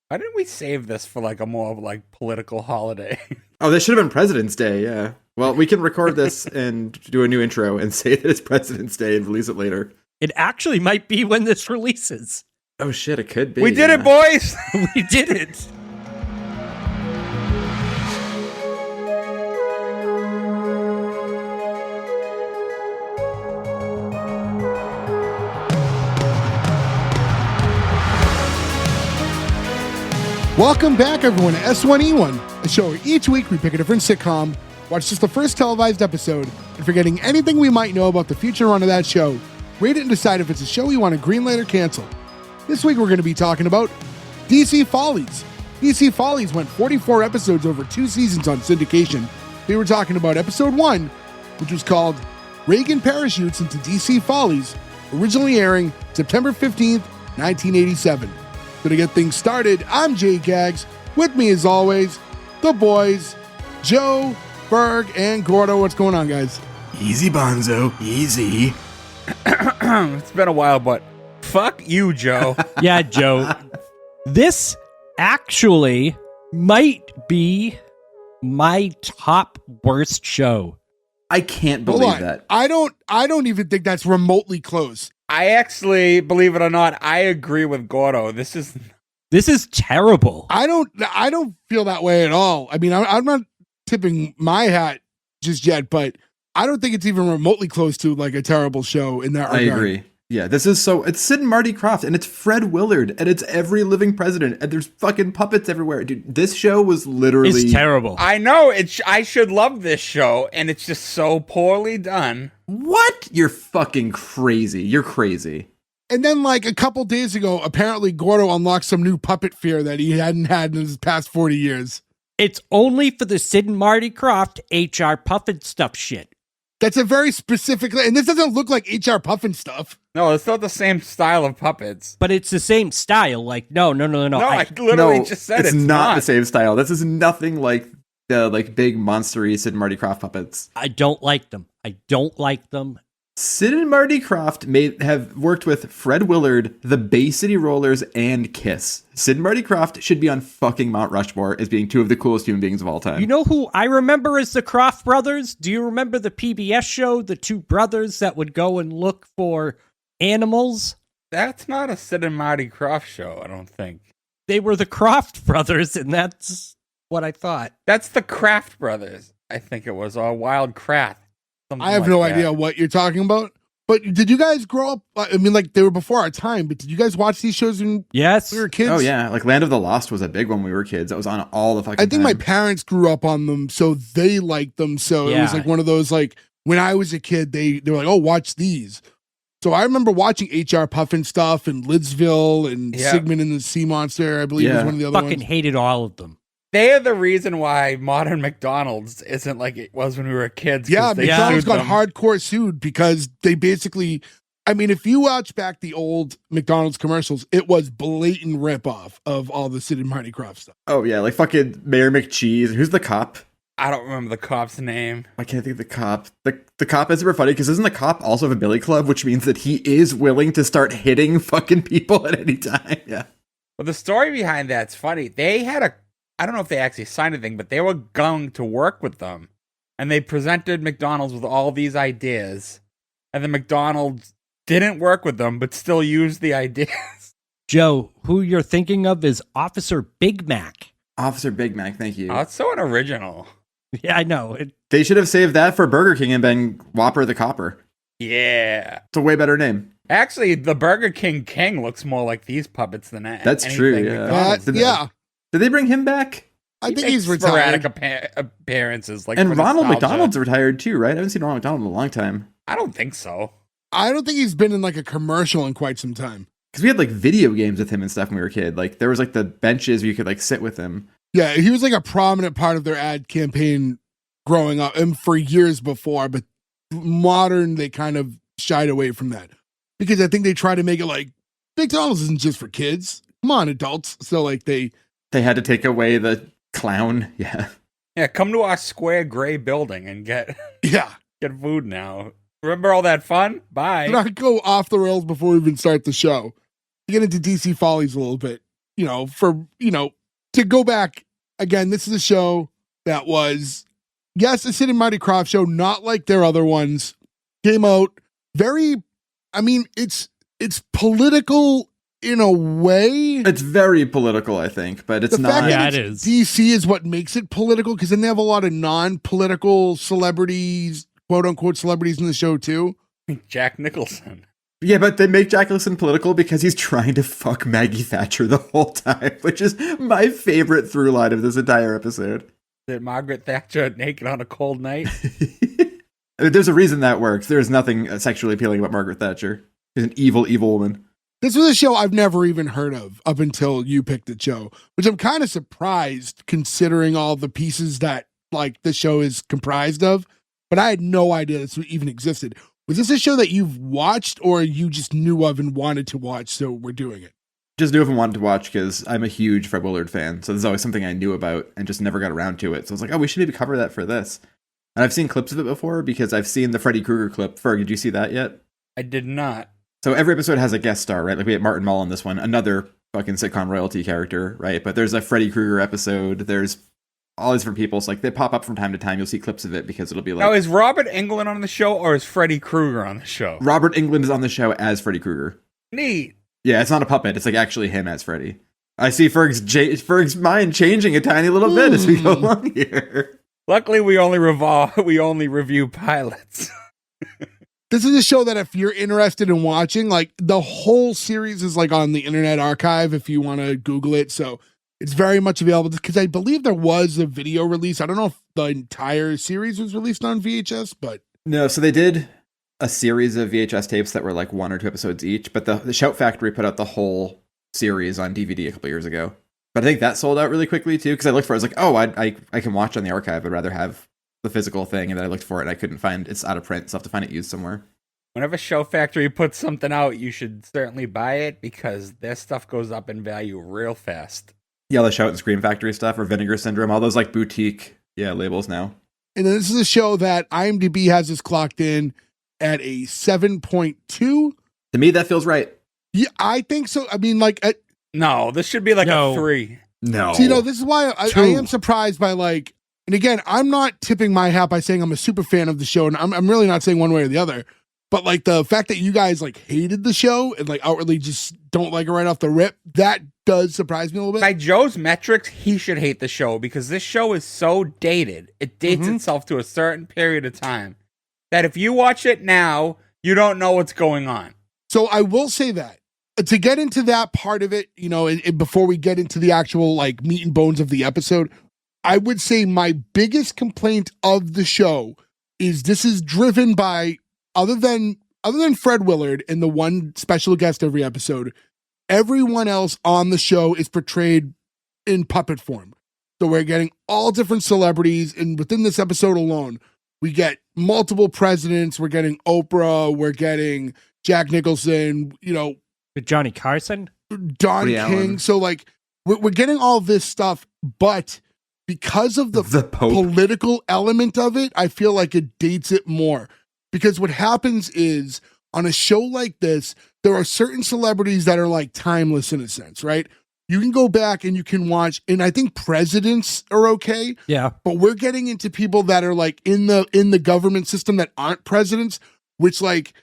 Why didn't we save this for like a more like political holiday? Oh, this should have been President's Day, yeah. Well, we can record this and do a new intro and say that it's President's Day and release it later. It actually might be when this releases. Oh shit, it could be. We did it, boys! We did it. Welcome back, everyone, to S1E1, a show where each week we pick a different sitcom, watch just the first televised episode, and forgetting anything we might know about the future run of that show, rate it and decide if it's a show we want to greenlight or cancel. This week we're going to be talking about D.C. Follies. D.C. Follies went 44 episodes over 2 seasons on syndication. We were talking about episode 1, which was called Reagan Parachutes Into D.C. Follies, originally airing September 15th, 1987. So to get things started, I'm Jay Gags. With me, as always, the boys, Joe, Berg, and Gordo. What's going on, guys? Easy, Bonzo. Easy. It's been a while, but fuck you, Joe. Yeah, Joe. This actually might be my top worst show. I can't Hold believe on. that. I don't even think that's remotely close. I actually, believe it or not, I agree with Gordo. This is terrible. I don't feel that way at all. I mean, I'm not tipping my hat just yet, but I don't think it's even remotely close to like a terrible show in that regard. I agree. Yeah, it's Sid and Marty Krofft, and it's Fred Willard, and it's every living president, and there's fucking puppets everywhere. Dude, this show was literally... It's terrible. I know, I should love this show, and it's just so poorly done. What? You're fucking crazy. You're crazy. And then like a couple days ago, apparently Gordo unlocked some new puppet fear that he hadn't had in his past 40 years. It's only for the Sid and Marty Krofft HR Puffin stuff shit. That's a very specific, and this doesn't look like HR Puffin stuff. No, it's not the same style of puppets. But it's the same style. Like, no. No, I literally just said it's not the same style. This is nothing like the big monstery Sid and Marty Krofft puppets. I don't like them. Sid and Marty Krofft have worked with Fred Willard, the Bay City Rollers, and Kiss. Sid and Marty Krofft should be on fucking Mount Rushmore as being two of the coolest human beings of all time. You know who I remember as the Krofft brothers? Do you remember the PBS show, the two brothers that would go and look for animals? That's not a Sid and Marty Krofft show, I don't think. They were the Krofft brothers, and that's what I thought. That's the Kraft brothers, I think it was, or Wild Kraft. I have no idea what you're talking about. But did you guys grow up? I mean, like they were before our time, but did you guys watch these shows when Yes. we were kids? Oh yeah, like Land of the Lost was a big one when we were kids. That was on all the fucking I think my time. parents grew up on them, so they liked them. So it was Yeah. like one of those, like when I was a kid, they were like, oh, watch these. So I remember watching HR Puffin stuff and Lidsville and Yeah. Sigmund and the Sea Monster, I believe was one of the other Fucking ones. hated all of them. They are the reason why modern McDonald's isn't like it was when we were kids. 'cause Yeah, they McDonald's sued got them. hardcore sued because they basically, I mean, if you watch back the old McDonald's commercials, it was blatant ripoff of all the Sid and Marty Krofft stuff. Oh yeah, like fucking Mayor McCheese. Who's the cop? I don't remember the cop's name. I can't think of the cop. The cop is super funny because isn't the cop also have a billy club, which means that he is willing to start hitting fucking people at any time. Yeah. Well, the story behind that's funny. They had I don't know if they actually signed anything, but they were going to work with them. And they presented McDonald's with all these ideas. And then McDonald's didn't work with them, but still used the ideas. Joe, who you're thinking of is Officer Big Mac. Officer Big Mac, thank you. Oh, it's so unoriginal. Yeah, I know. They should have saved that for Burger King and been Whopper the Copper. Yeah. It's a way better name. Actually, the Burger King looks more like these puppets than That's anything true, yeah. McDonald's Did did. Yeah, Did they bring him back? I He think makes he's sporadic retired. appearances. Like And for Ronald nostalgia. McDonald's retired too, right? I haven't seen Ronald McDonald in a long time. I don't think so. I don't think he's been in like a commercial in quite some time. Because we had like video games with him and stuff when we were a kid. Like there was like the benches where you could like sit with him. Yeah, he was like a prominent part of their ad campaign growing up and for years before, but modern, they kind of shied away from that because I think they try to make it like McDonald's isn't just for kids. Come on, adults. So like they They had to take away the clown. Yeah. Yeah, come to our square gray building and get yeah, food now. Remember all that fun? Bye. not go off the rails before we even start the show. Get into DC Follies a little bit. to go back again, this is a show that was, yes, a Sid and Marty Krofft show, not like their other ones. Came out it's political in a way. It's very political, I think, but it's the not. fact that it it's is. DC is what makes it political, because then they have a lot of non-political celebrities, quote unquote celebrities in the show too. Jack Nicholson. Yeah, but they make Jack Nicholson political because he's trying to fuck Maggie Thatcher the whole time, which is my favorite through line of this entire episode. That Margaret Thatcher naked on a cold night. I mean, there's a reason that works. There's nothing sexually appealing about Margaret Thatcher. She's an evil, evil woman. This was a show I've never even heard of up until you picked the show, which I'm kind of surprised considering all the pieces that like the show is comprised of. But I had no idea this even existed. Was this a show that you've watched or you just knew of and wanted to watch, so we're doing it? Just knew if I wanted to watch because I'm a huge Fred Willard fan. So this is always something I knew about and just never got around to it. So I was like, oh, we should maybe cover that for this. And I've seen clips of it before because I've seen the Freddy Krueger clip. Ferg, did you see that yet? I did not. So every episode has a guest star, right? Like we had Martin Mull in this one, another fucking sitcom royalty character, right? But there's a Freddy Krueger episode. There's all these different people. So like they pop up from time to time. You'll see clips of it because it'll be like. Now, is Robert Englund on the show or is Freddy Krueger on the show? Robert Englund is on the show as Freddy Krueger. Neat. Yeah, it's not a puppet. It's like actually him as Freddy. I see Ferg's mind changing a tiny little bit as we go along here. Luckily, we only review pilots. This is a show that if you're interested in watching, like the whole series is like on the Internet Archive if you want to Google it. So it's very much available because I believe there was a video release. I don't know if the entire series was released on VHS, but No, so they did a series of VHS tapes that were like 1 or 2 episodes each, but the Shout Factory put out the whole series on DVD a couple years ago. But I think that sold out really quickly too, because I looked for it. I was like, oh, I can watch on the archive. I'd rather have the physical thing, and then I looked for it and I couldn't find it's out of print, so I have to find it used somewhere. Whenever Show Factory puts something out, you should certainly buy it because their stuff goes up in value real fast. Yeah, the Shout and Scream Factory stuff or Vinegar Syndrome, all those like boutique labels now. And then this is a show that IMDb has us clocked in at a 7.2. To me, that feels right. Yeah, I think so. I mean, like, No, this should be like No. a 3. No. so, this is why I 2. am surprised by like, and again, I'm not tipping my hat by saying I'm a super fan of the show, and I'm really not saying one way or the other. But like the fact that you guys like hated the show and like outwardly just don't like it right off the rip, that does surprise me a little bit. By Joe's metrics, he should hate the show because this show is so dated. It dates itself to a certain period of time that if you watch it now, you don't know what's going on. So I will say that to get into that part of it, and before we get into the actual like meat and bones of the episode, I would say my biggest complaint of the show is this is driven by other than Fred Willard and the one special guest every episode, everyone else on the show is portrayed in puppet form. So we're getting all different celebrities, and within this episode alone, we get multiple presidents. We're getting Oprah. We're getting Jack Nicholson. Johnny Carson? Don Woody King. Allen. So like we're getting all this stuff, but because of the Pope. political element of it, I feel like it dates it more. Because what happens is on a show like this, there are certain celebrities that are like timeless in a sense, right? You can go back and you can watch, and I think presidents are okay, Yeah. but we're getting into people that are like in the government system that aren't presidents, which like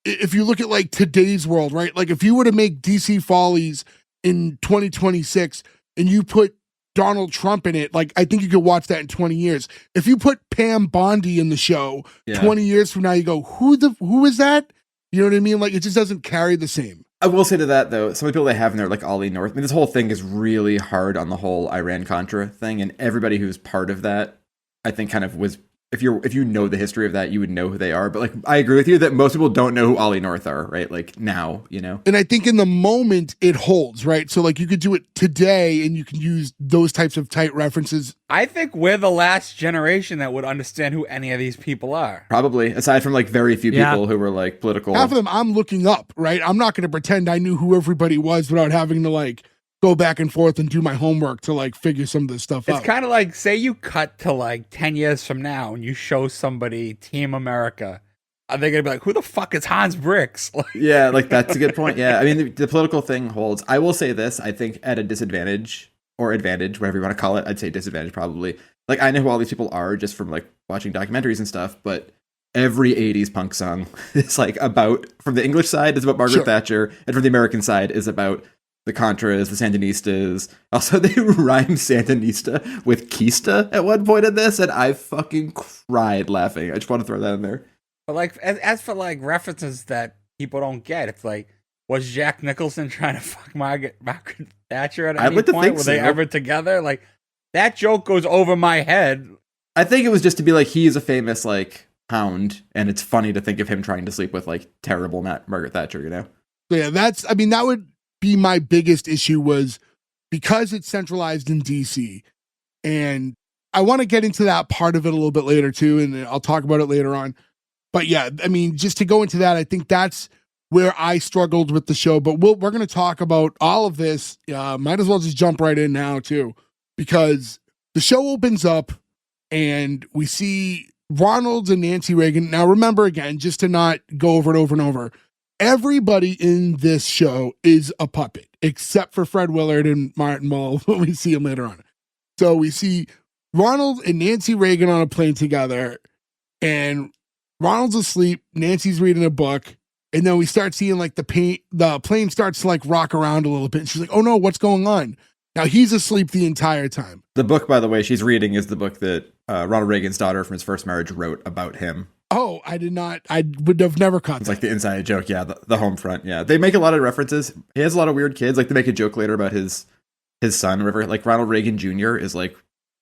if you look at like today's world, right? Like if you were to make DC Follies in 2026 and you put Donald Trump in it, like I think you could watch that in 20 years. If you put Pam Bondi in the show 20 years from now, you go, who is that? You know what I mean? Like it just doesn't carry the same. I will say to that though, some of the people they have in there, like Ollie North. I mean, this whole thing is really hard on the whole Iran-Contra thing, and everybody who's part of that, I think, kind of was. If you know the history of that, you would know who they are. But like, I agree with you that most people don't know who Ollie North are, right? Like now, And I think in the moment it holds, right? So like you could do it today, and you can use those types of tight references. I think we're the last generation that would understand who any of these people are. Probably, aside from like very few Yeah. people who were like political. Half of them I'm looking up, right? I'm not going to pretend I knew who everybody was without having to like go back and forth and do my homework to like figure some of this stuff out. It's kind of like, say you cut to like 10 years from now and you show somebody Team America are they gonna be like, who the fuck is Hans Bricks? Yeah, like that's a good point. Yeah, I mean the political thing holds. I will say this: I think at a disadvantage or advantage, whatever you want to call it, I'd say disadvantage probably. Like I know who all these people are just from like watching documentaries and stuff, but every 80s punk song is like about, from the English side is about Margaret Thatcher, and from the American side is about the Contras, the Sandinistas. Also, they rhyme Sandinista with Kista at one point in this, and I fucking cried laughing. I just want to throw that in there. But like, as for like references that people don't get, it's like, was Jack Nicholson trying to fuck Margaret Thatcher at any point? Were they ever together? Like, that joke goes over my head. I think it was just to be like, he's a famous like hound, and it's funny to think of him trying to sleep with like terrible Margaret Thatcher, you know? So yeah, that would be my biggest issue, was because it's centralized in DC, and I want to get into that part of it a little bit later too, and I'll talk about it later on. But yeah, I mean, just to go into that, I think that's where I struggled with the show. But we're going to talk about all of this. Might as well just jump right in now too, because the show opens up and we see Ronald and Nancy Reagan. Now remember, again, just to not go over it over and over, everybody in this show is a puppet, except for Fred Willard and Martin Mull when we see him later on. So we see Ronald and Nancy Reagan on a plane together, and Ronald's asleep, Nancy's reading a book, and then we start seeing like the plane starts to like rock around a little bit, and she's like, oh no, what's going on? Now he's asleep the entire time. The book, by the way, she's reading is the book that Ronald Reagan's daughter from his first marriage wrote about him. Oh, I would have never caught It's that. like the inside joke, yeah, the home front, yeah. They make a lot of references. He has a lot of weird kids. Like they make a joke later about his son, whatever. Like Ronald Reagan Jr. is like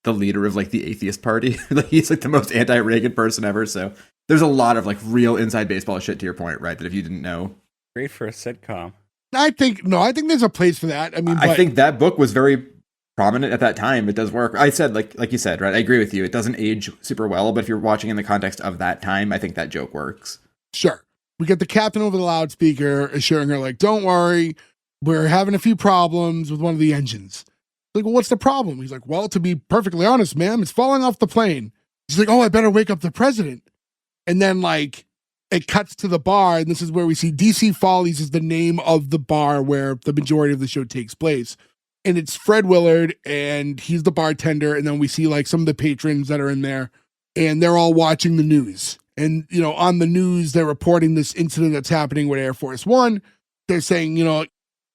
the leader of like the atheist party. Like he's like the most anti-Reagan person ever. So there's a lot of like real inside baseball shit, to your point, right? That if you didn't know. Great for a sitcom. I think there's a place for that. I mean, I think that book was very prominent at that time. It does work. I said, like you said, right? I agree with you. It doesn't age super well, but if you're watching in the context of that time, I think that joke works. Sure. We get the captain over the loudspeaker assuring her, like, don't worry, we're having a few problems with one of the engines. Like, well, what's the problem? He's like, well, to be perfectly honest, ma'am, it's falling off the plane. She's like, oh, I better wake up the president. And then, like, it cuts to the bar, and this is where we see DC Follies is the name of the bar where the majority of the show takes place. And it's Fred Willard, and he's the bartender, and then we see, like, some of the patrons that are in there, and they're all watching the news. And, you know, on the news, they're reporting this incident that's happening with Air Force One. They're saying, you know,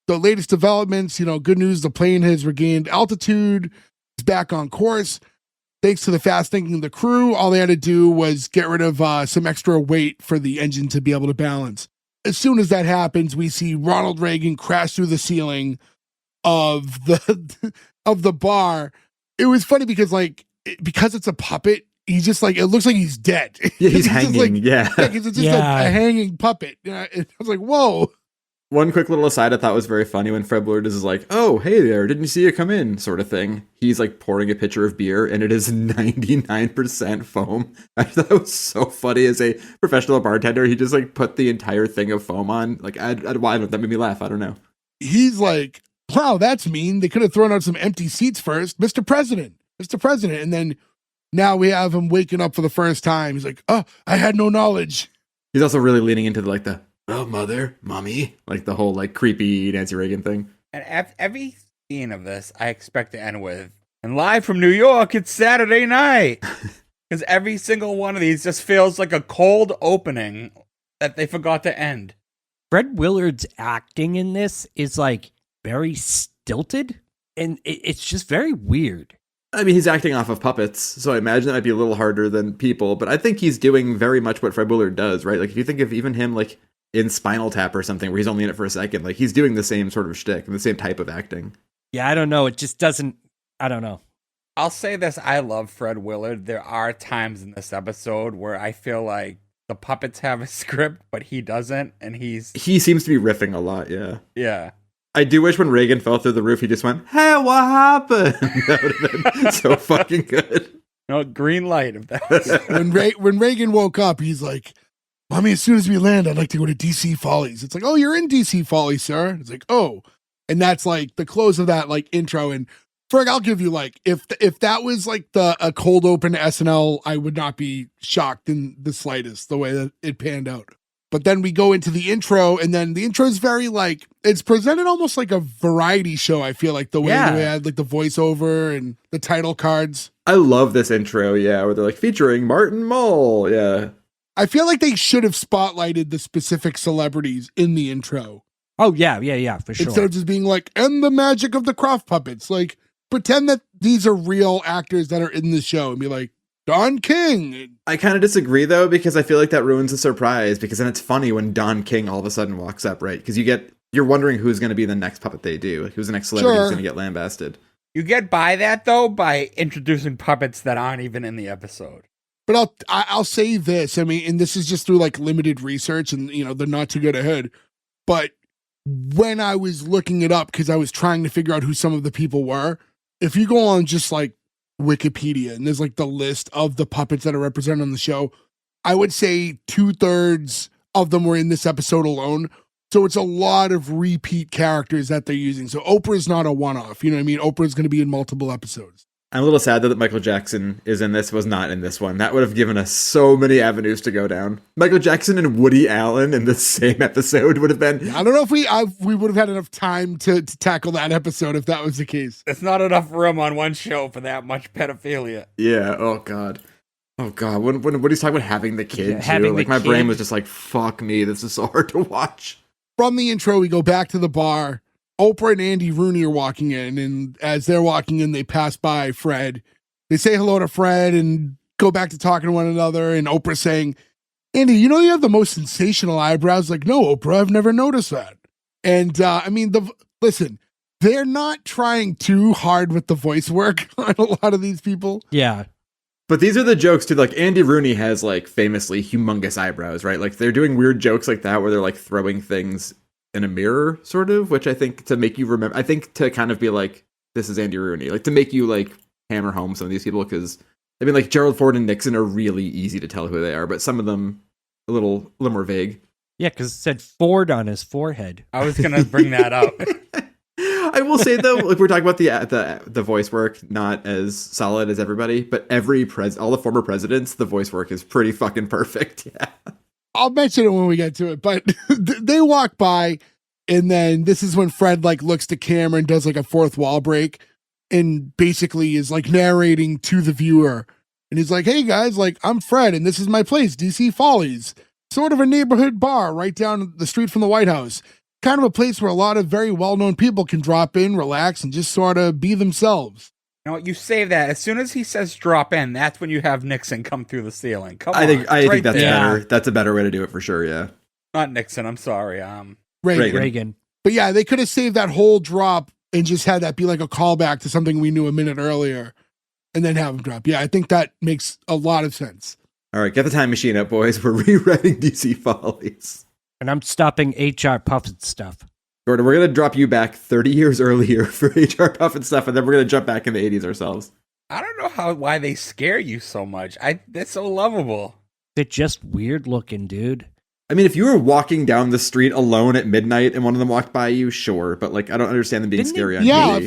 the latest developments, you know, good news, the plane has regained altitude, it's back on course. Thanks to the fast thinking of the crew, all they had to do was get rid of some extra weight for the engine to be able to balance. As soon as that happens, we see Ronald Reagan crash through the ceiling of the bar. It was funny because because it's a puppet, he's just like, it looks like he's dead. Yeah, he's hanging. Like it's just a hanging puppet. I was like, whoa. One quick little aside I thought was very funny when Fred Willard is like, oh, hey there, didn't see you come in, sort of thing. He's like pouring a pitcher of beer, and it is 99% foam. I thought it was so funny as a professional bartender. He just like put the entire thing of foam on. Like, that made me laugh. I don't know. He's like, wow, that's mean. They could have thrown out some empty seats first. Mr. President. And then now we have him waking up for the first time. He's like, oh, I had no knowledge. He's also really leaning into the oh, mother, mommy, like the whole like creepy Nancy Reagan thing. And every scene of this, I expect to end with, and live from New York, it's Saturday night. Because every single one of these just feels like a cold opening that they forgot to end. Fred Willard's acting in this is like very stilted, and it's just very weird. I mean, he's acting off of puppets, so I imagine that might be a little harder than people, but I think he's doing very much what Fred Willard does, right? Like, if you think of even him, like, in Spinal Tap or something, where he's only in it for a second, like, he's doing the same sort of shtick and the same type of acting. Yeah, I don't know. It just doesn't, I don't know. I'll say this, I love Fred Willard. There are times in this episode where I feel like the puppets have a script, but he doesn't, and he seems to be riffing a lot, yeah. Yeah. I do wish when Reagan fell through the roof, he just went, hey, what happened? That would have been so fucking good. No, green light. If that was when Reagan woke up, he's like, Mommy, as soon as we land, I'd like to go to DC Follies. It's like, oh, you're in DC Follies, sir. It's like, oh. And that's like the close of that like intro. And Ferg, I'll give you like if that was like a cold open to SNL, I would not be shocked in the slightest the way that it panned out. But then we go into the intro, and then the intro is very like it's presented almost like a variety show. I feel like the way they had like the voiceover and the title cards. I love this intro, yeah, where they're like featuring Martin Mull, yeah. I feel like they should have spotlighted the specific celebrities in the intro. Oh yeah, for sure. Instead of just being like, and the magic of the Krofft puppets, like pretend that these are real actors that are in the show and be like, Don King. I kind of disagree, though, because I feel like that ruins the surprise, because then it's funny when Don King all of a sudden walks up, right? Because you're wondering who's going to be the next puppet they do. Who's the next celebrity who's going to get lambasted. You get by that, though, by introducing puppets that aren't even in the episode. But I'll say this. I mean, and this is just through like limited research and, they're not too good ahead. But when I was looking it up, because I was trying to figure out who some of the people were, if you go on just like Wikipedia and there's like the list of the puppets that are represented on the show, I would say 2/3 of them were in this episode alone. So it's a lot of repeat characters that they're using. So Oprah's not a one-off. You know what I mean? Oprah's going to be in multiple episodes. I'm a little sad that Michael Jackson is in this, was not in this one. That would have given us so many avenues to go down. Michael Jackson and Woody Allen in the same episode would have been... I don't know if we would have had enough time to tackle that episode if that was the case. There's not enough room on one show for that much pedophilia. Yeah, oh God. Oh God, when Woody's talking about having the kid, having too, like my brain was just like, fuck me, this is so hard to watch. From the intro, we go back to the bar. Oprah and Andy Rooney are walking in, and as they're walking in, they pass by Fred. They say hello to Fred and go back to talking to one another, and Oprah saying, Andy, you have the most sensational eyebrows. Like, no, Oprah, I've never noticed that. And, listen, they're not trying too hard with the voice work on a lot of these people. Yeah. But these are the jokes, too. Like, Andy Rooney has, like, famously humongous eyebrows, right? Like, they're doing weird jokes like that where they're, like, throwing things in a mirror, sort of, which I think to make you remember, I think to kind of be like, this is Andy Rooney, like to make you like hammer home some of these people, because I mean, like Gerald Ford and Nixon are really easy to tell who they are, but some of them a little more vague. Yeah, because it said Ford on his forehead. I was gonna bring that up. I will say though, like we're talking about the voice work not as solid as everybody, but all the former presidents, the voice work is pretty fucking perfect. Yeah. I'll mention it when we get to it, but they walk by, and then this is when Fred like looks to camera and does like a fourth wall break and basically is like narrating to the viewer. And he's like, hey guys, like I'm Fred and this is my place, DC Follies, sort of a neighborhood bar right down the street from the White House. Kind of a place where a lot of very well-known people can drop in, relax, and just sort of be themselves. You save that. As soon as he says drop in, that's when you have Nixon come through the ceiling. I think that's better. That's a better way to do it for sure, yeah. Not Nixon, I'm sorry. Reagan. But yeah, they could have saved that whole drop and just had that be like a callback to something we knew a minute earlier and then have him drop. Yeah, I think that makes a lot of sense. All right, get the time machine up, boys. We're rewriting DC Follies. And I'm stopping HR Puffin stuff. Gordon, we're going to drop you back 30 years earlier for HR Puffin stuff, and then we're going to jump back in the 80s ourselves. I don't know why they scare you so much. That's so lovable. They're just weird looking, dude. I mean, if you were walking down the street alone at midnight and one of them walked by you, sure. But, like, I don't understand them being scary on TV. Yeah,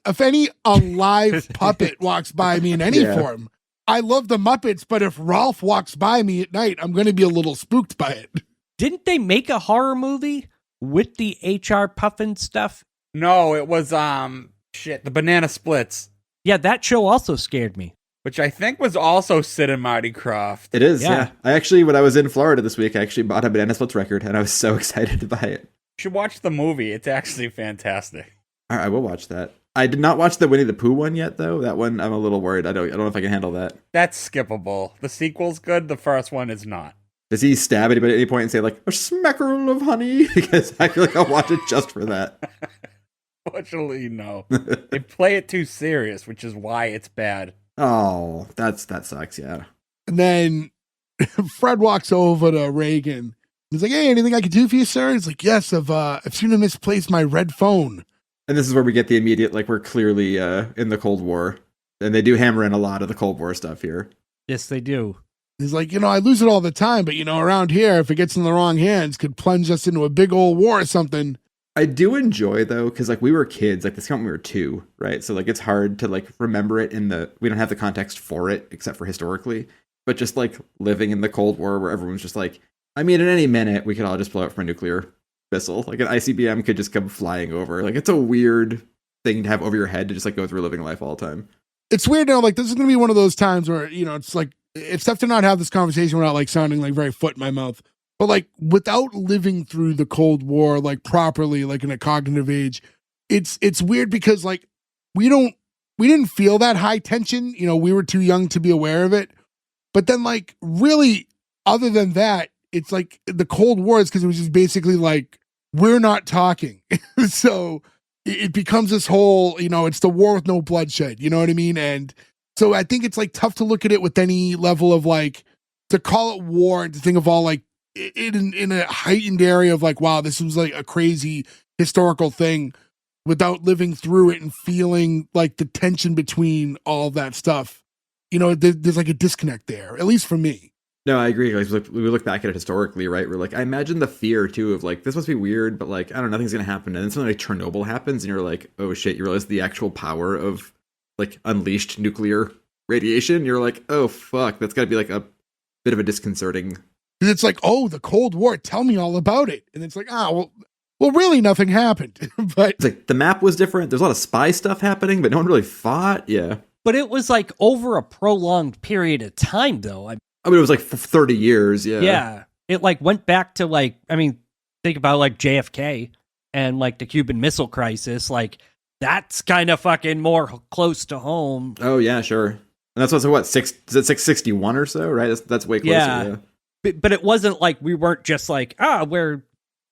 if any alive puppet walks by me in any form, I love the Muppets, but if Rolf walks by me at night, I'm going to be a little spooked by it. Didn't they make a horror movie with the HR Puffin stuff? No, it was, the Banana Splits. Yeah, that show also scared me. Which I think was also Sid and Marty Krofft. It is, yeah. I actually, when I was in Florida this week, I actually bought a Banana Splits record, and I was so excited to buy it. You should watch the movie. It's actually fantastic. All right, I will watch that. I did not watch the Winnie the Pooh one yet, though. That one, I'm a little worried. I don't know if I can handle that. That's skippable. The sequel's good. The first one is not. Does he stab anybody at any point and say, like, a smackerel of honey? Because I feel like I'll watch it just for that. Fortunately, no. They play it too serious, which is why it's bad. Oh, that sucks, yeah. And then Fred walks over to Reagan. He's like, hey, anything I can do for you, sir? He's like, yes, I've seen him misplace my red phone. And this is where we get the immediate, like, we're clearly in the Cold War. And they do hammer in a lot of the Cold War stuff here. Yes, they do. He's like, I lose it all the time, but, around here, if it gets in the wrong hands, could plunge us into a big old war or something. I do enjoy though, because like we were kids, like this came out when we were 2, right? So like it's hard to like remember it we don't have the context for it except for historically, but just like living in the Cold War where everyone's just like, I mean, at any minute we could all just blow up from a nuclear missile. Like an ICBM could just come flying over. Like it's a weird thing to have over your head to just like go through living life all the time. It's weird now. Like this is going to be one of those times where, it's like, it's tough to not have this conversation without like sounding like very foot in my mouth. But like without living through the Cold War like properly, like in a cognitive age, it's weird because like we didn't feel that high tension. We were too young to be aware of it. But then like really, other than that, it's like the Cold War is because it was just basically like we're not talking. So it becomes this whole, it's the war with no bloodshed. You know what I mean? And so I think it's like tough to look at it with any level of like to call it war and to think of all like in a heightened area of like, wow, this was like a crazy historical thing without living through it and feeling like the tension between all that stuff. There's like a disconnect there, at least for me. No, I agree. Like, we look back at it historically, right? We're like, I imagine the fear too of like, this must be weird, but like, I don't know, nothing's going to happen. And then something like Chernobyl happens and you're like, oh shit, you realize the actual power of like unleashed nuclear radiation. You're like, oh fuck, that's got to be like a bit of a disconcerting. And it's like, oh, the Cold War, tell me all about it. And it's like, well, really nothing happened. But it's like the map was different. There's a lot of spy stuff happening, but no one really fought. Yeah. But it was like over a prolonged period of time, though. I mean, it was like 30 years. Yeah. Yeah. It like went back to like, I mean, think about like JFK and like the Cuban Missile Crisis. Like that's kind of fucking more close to home. Oh, yeah, sure. And that's what's what, is it 661 or so, right? That's way closer. Yeah. But it wasn't like we weren't just like, we're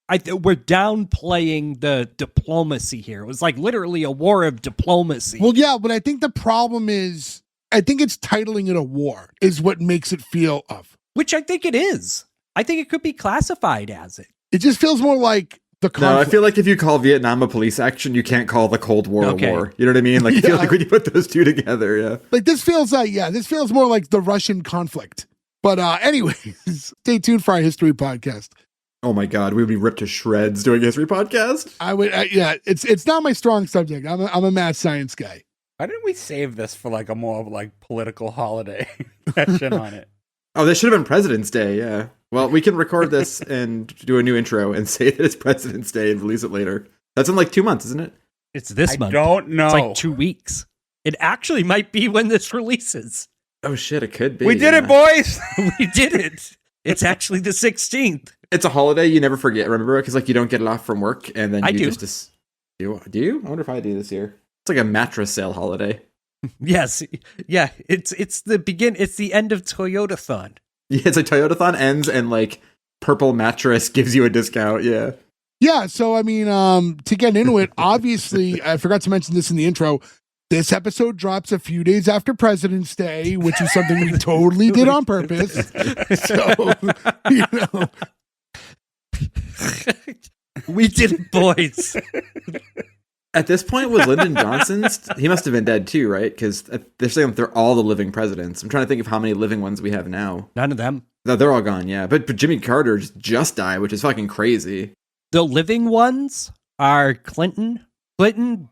downplaying the diplomacy here. It was like literally a war of diplomacy. Well, yeah, but I think the problem is, I think it's titling it a war is what makes it feel of. Which I think it is. I think it could be classified as it. It just feels more like the conflict. No, I feel like if you call Vietnam a police action, you can't call the Cold War a war. You know what I mean? Like, I feel like when you put those two together, yeah. Like this feels more like the Russian conflict. But anyways, stay tuned for our history podcast. Oh my God, we would be ripped to shreds doing a history podcast. I would, it's not my strong subject. I'm a math science guy. Why didn't we save this for like a more like political holiday session on it? Oh, this should have been President's Day. Yeah. Well, we can record this and do a new intro and say that it's President's Day and release it later. That's in like 2 months, isn't it? It's this month. I don't know. It's like 2 weeks. It actually might be when this releases. Oh shit, it could be. We did it, boys. We did it. It's actually the 16th. It's a holiday you never forget, remember? Because like you don't get it off from work, and then you just do you? I wonder if I do this year. It's like a mattress sale holiday. Yes, yeah. It's the end of Toyotathon. Yeah, it's like Toyotathon ends, and like Purple Mattress gives you a discount. Yeah. Yeah. So I mean, to get into it, obviously, I forgot to mention this in the intro. This episode drops a few days after President's Day, which is something we totally did on purpose. So, we did it, boys. At this point, was Lyndon Johnson's? He must have been dead too, right? Because they're saying they're all the living presidents. I'm trying to think of how many living ones we have now. None of them. No, they're all gone, yeah. But Jimmy Carter just died, which is fucking crazy. The living ones are Clinton,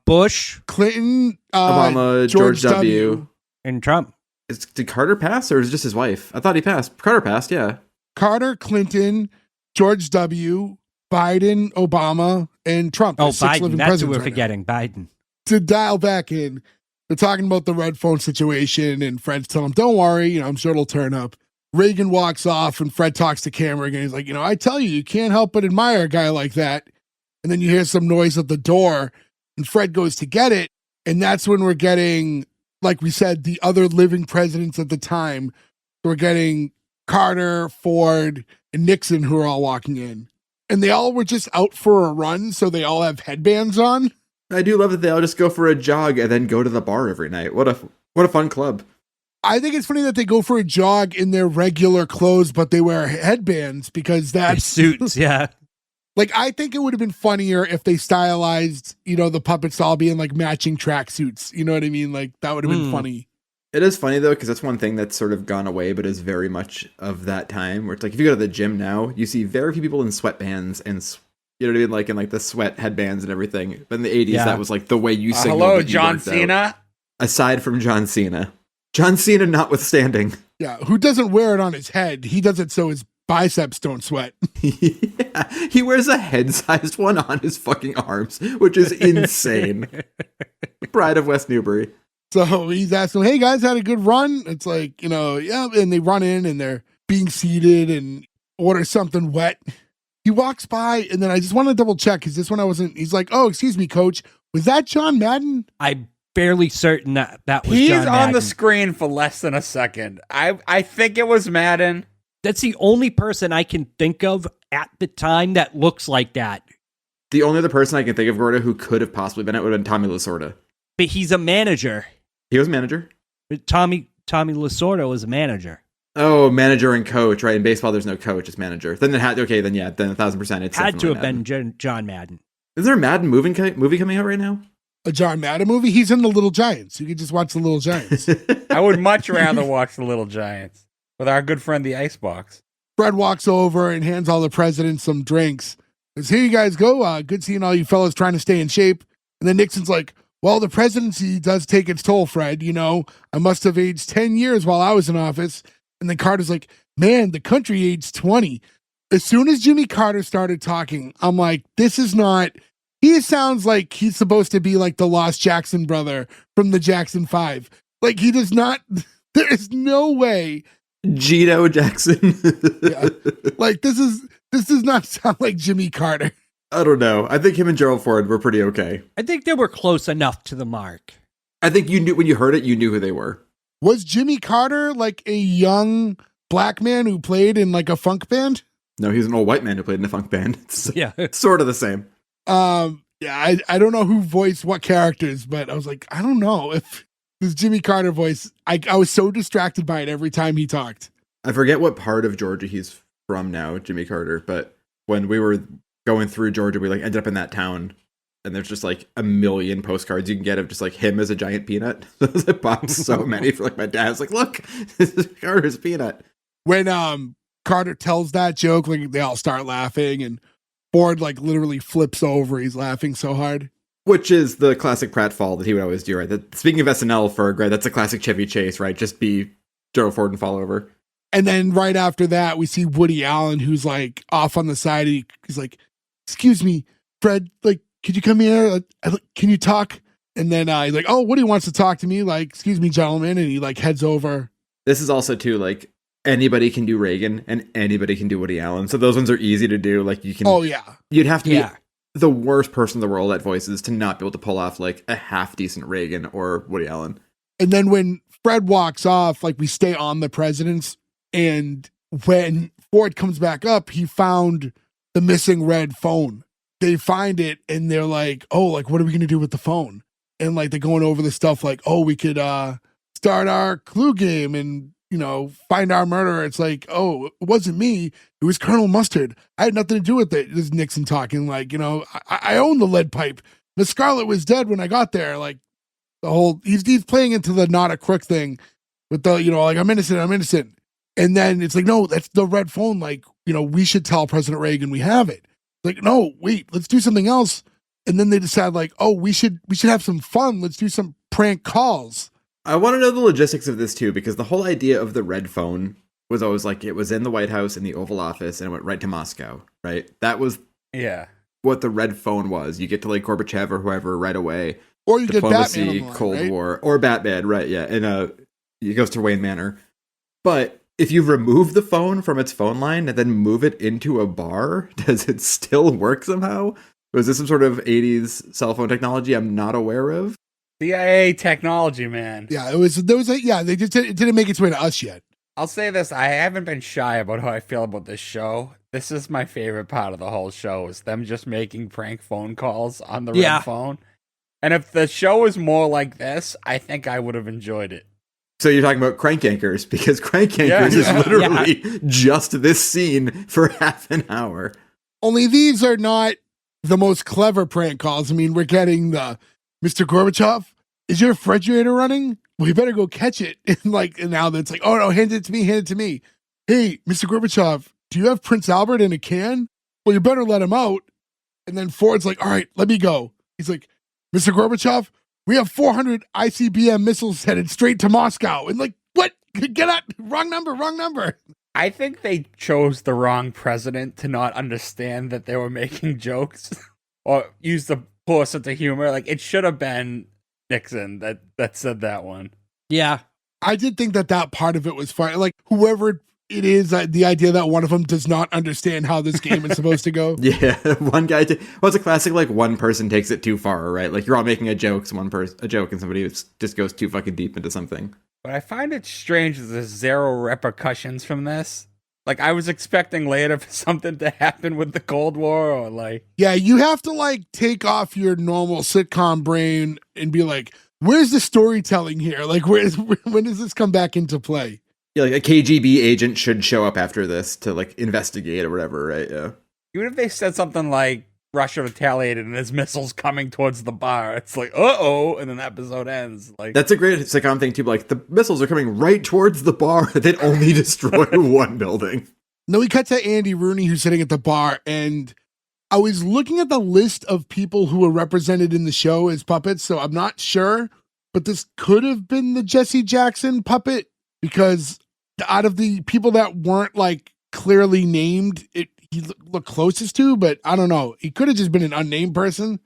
Bush, Obama, George W. and Trump. Did Carter pass, or is it just his wife? I thought he passed. Carter passed, yeah. Carter, Clinton, George W., Biden, Obama, and Trump. Oh, Biden. That's who we're forgetting. Biden. To dial back in, they're talking about the red phone situation, and Fred's telling him, don't worry, I'm sure it'll turn up. Reagan walks off, and Fred talks to camera again. He's like, I tell you, you can't help but admire a guy like that. And then you hear some noise at the door, and Fred goes to get it. And that's when we're getting, like we said, the other living presidents at the time. We're getting Carter, Ford, and Nixon, who are all walking in. And they all were just out for a run, so they all have headbands on. I do love that they all just go for a jog and then go to the bar every night. What a fun club. I think it's funny that they go for a jog in their regular clothes, but they wear headbands because that's suits, yeah. Like, I think it would have been funnier if they stylized, the puppets all being like matching tracksuits. You know what I mean? Like, that would have been funny. It is funny, though, because that's one thing that's sort of gone away, but is very much of that time, where it's like, if you go to the gym now, you see very few people in sweatbands and, You know what I mean? Like in like the sweat headbands and everything. But in the 80s, that was like the way you signaled. Hello, that you John worked out. Cena. Aside from John Cena. John Cena notwithstanding. Yeah, who doesn't wear it on his head? He does it so his biceps don't sweat. Yeah, he wears a head-sized one on his fucking arms, which is insane. Pride of West Newbury. So he's asking, hey guys, had a good run? It's like, yeah, and they run in and they're being seated and order something wet. He walks by and then I just want to double check because this one he's like, oh, excuse me, coach. Was that John Madden? I'm fairly certain that was He's John on Madden. the screen for less than a second. I think it was Madden. That's the only person I can think of at the time that looks like that. The only other person I can think of, Gordo, who could have possibly been it would have been Tommy Lasorda. But he's a manager. He was manager? But Tommy Lasorda was a manager. Oh, manager and coach, right? In baseball, there's no coach, it's manager. Then it had, okay, then 1,000%. It's Had to have Madden. been John Madden. Is there a Madden movie coming out right now? A John Madden movie? He's in The Little Giants. You could just watch The Little Giants. I would much rather watch The Little Giants with our good friend the Icebox. Fred walks over and hands all the presidents some drinks. Says, here you guys go. Good seeing all you fellas trying to stay in shape. And then Nixon's like, well, the presidency does take its toll, Fred. I must have aged 10 years while I was in office. And then Carter's like, man, the country aged 20. As soon as Jimmy Carter started talking, I'm like, this is not, he sounds like he's supposed to be like the Lost Jackson brother from the Jackson 5. Like he does not, there is no way. Gino Jackson. Yeah. Like this does not sound like Jimmy Carter. I don't know. I think him and Gerald Ford were pretty okay. I think they were close enough to the mark. I think you knew when you heard it, you knew who they were. Was Jimmy Carter like a young black man who played in like a funk band? No, he's an old white man who played in a funk band. It's Yeah. sort of the same. Yeah, I don't know who voiced what characters, but I was like, I don't know if this Jimmy Carter voice, I was so distracted by it every time he talked. I forget what part of Georgia he's from now, Jimmy Carter, but when we were going through Georgia, we like ended up in that town, and there's just like a million postcards you can get of just like him as a giant peanut. I bought so many for like my dad's like, look, this is Carter's peanut. When Carter tells that joke, like they all start laughing and Ford like literally flips over. He's laughing so hard. Which is the classic pratfall that he would always do, right? That, speaking of SNL for Greg, that's a classic Chevy Chase, right? Just be Gerald Ford and fall over. And then right after that, we see Woody Allen, who's like off on the side. He's like, excuse me, Fred, like, could you come here? Can you talk? And then he's like, oh, Woody wants to talk to me. Like, excuse me, gentlemen. And he like heads over. This is also too, like, anybody can do Reagan and anybody can do Woody Allen. So those ones are easy to do. Like, you can. Oh, yeah. You'd have to be the worst person in the world at voices to not be able to pull off like a half decent Reagan or Woody Allen. And then when Fred walks off, like we stay on the presidents. And when Ford comes back up, he found the missing red phone. They find it and they're like, oh, like, what are we going to do with the phone? And like, they're going over the stuff like, oh, we could start our clue game and, find our murderer. It's like, oh, it wasn't me. It was Colonel Mustard. I had nothing to do with it. This is Nixon talking like, I own the lead pipe. Miss Scarlet was dead when I got there. Like the whole, he's playing into the not a crook thing with the, like, I'm innocent. And then it's like, no, that's the red phone. Like, we should tell President Reagan we have it. Like, no, wait, let's do something else. And then they decide like, oh, we should have some fun. Let's do some prank calls. I want to know the logistics of this too, because the whole idea of the red phone was always like, it was in the White House in the Oval Office and it went right to Moscow, right? That was what the red phone was. You get to like Gorbachev or whoever right away. Or you Diplomacy, get Batman on the line, Cold right? War, or Batman, right? Yeah. And it goes to Wayne Manor. But if you remove the phone from its phone line and then move it into a bar, does it still work somehow? Was this some sort of 80s cell phone technology I'm not aware of? CIA technology, man. Yeah, they just it didn't make its way to us yet. I'll say this, I haven't been shy about how I feel about this show. This is my favorite part of the whole show, is them just making prank phone calls on the red phone. And if the show was more like this, I think I would have enjoyed it. So you're talking about Crank Yankers, because Crank Yankers is literally just this scene for half an hour. Only these are not the most clever prank calls. I mean, we're getting the Mr. Gorbachev, is your refrigerator running? Well, you better go catch it. And now that's like, oh no, hand it to me. Hey, Mr. Gorbachev, do you have Prince Albert in a can? Well, you better let him out. And then Ford's like, all right, let me go. He's like, Mr. Gorbachev, we have 400 ICBM missiles headed straight to Moscow. And like, what? Get out. Wrong number. I think they chose the wrong president to not understand that they were making jokes or use the poor sense of humor. Like, it should have been Nixon that said that one. Yeah. I did think that part of it was fine. Like, whoever it is, the idea that one of them does not understand how this game is supposed to go. Yeah, one guy. It's a classic. Like one person takes it too far, right? Like you're all making a joke, and somebody just goes too fucking deep into something. But I find it strange that there's zero repercussions from this. Like, I was expecting later for something to happen with the Cold War, or like... Yeah, you have to, like, take off your normal sitcom brain and be like, where's the storytelling here? Like, when does this come back into play? Yeah, like a KGB agent should show up after this to, like, investigate or whatever, right? Yeah. Even if they said something like, Russia retaliated and there's missiles coming towards the bar, it's like, uh-oh, and then the episode ends. Like, that's a great sitcom thing too. Like the missiles are coming right towards the bar. They'd only destroy one building. No, we cut to Andy Rooney, who's sitting at the bar, and I was looking at the list of people who were represented in the show as puppets, so I'm not sure, but this could have been the Jesse Jackson puppet, because out of the people that weren't like clearly named, he looked closest to, but I don't know. He could have just been an unnamed person.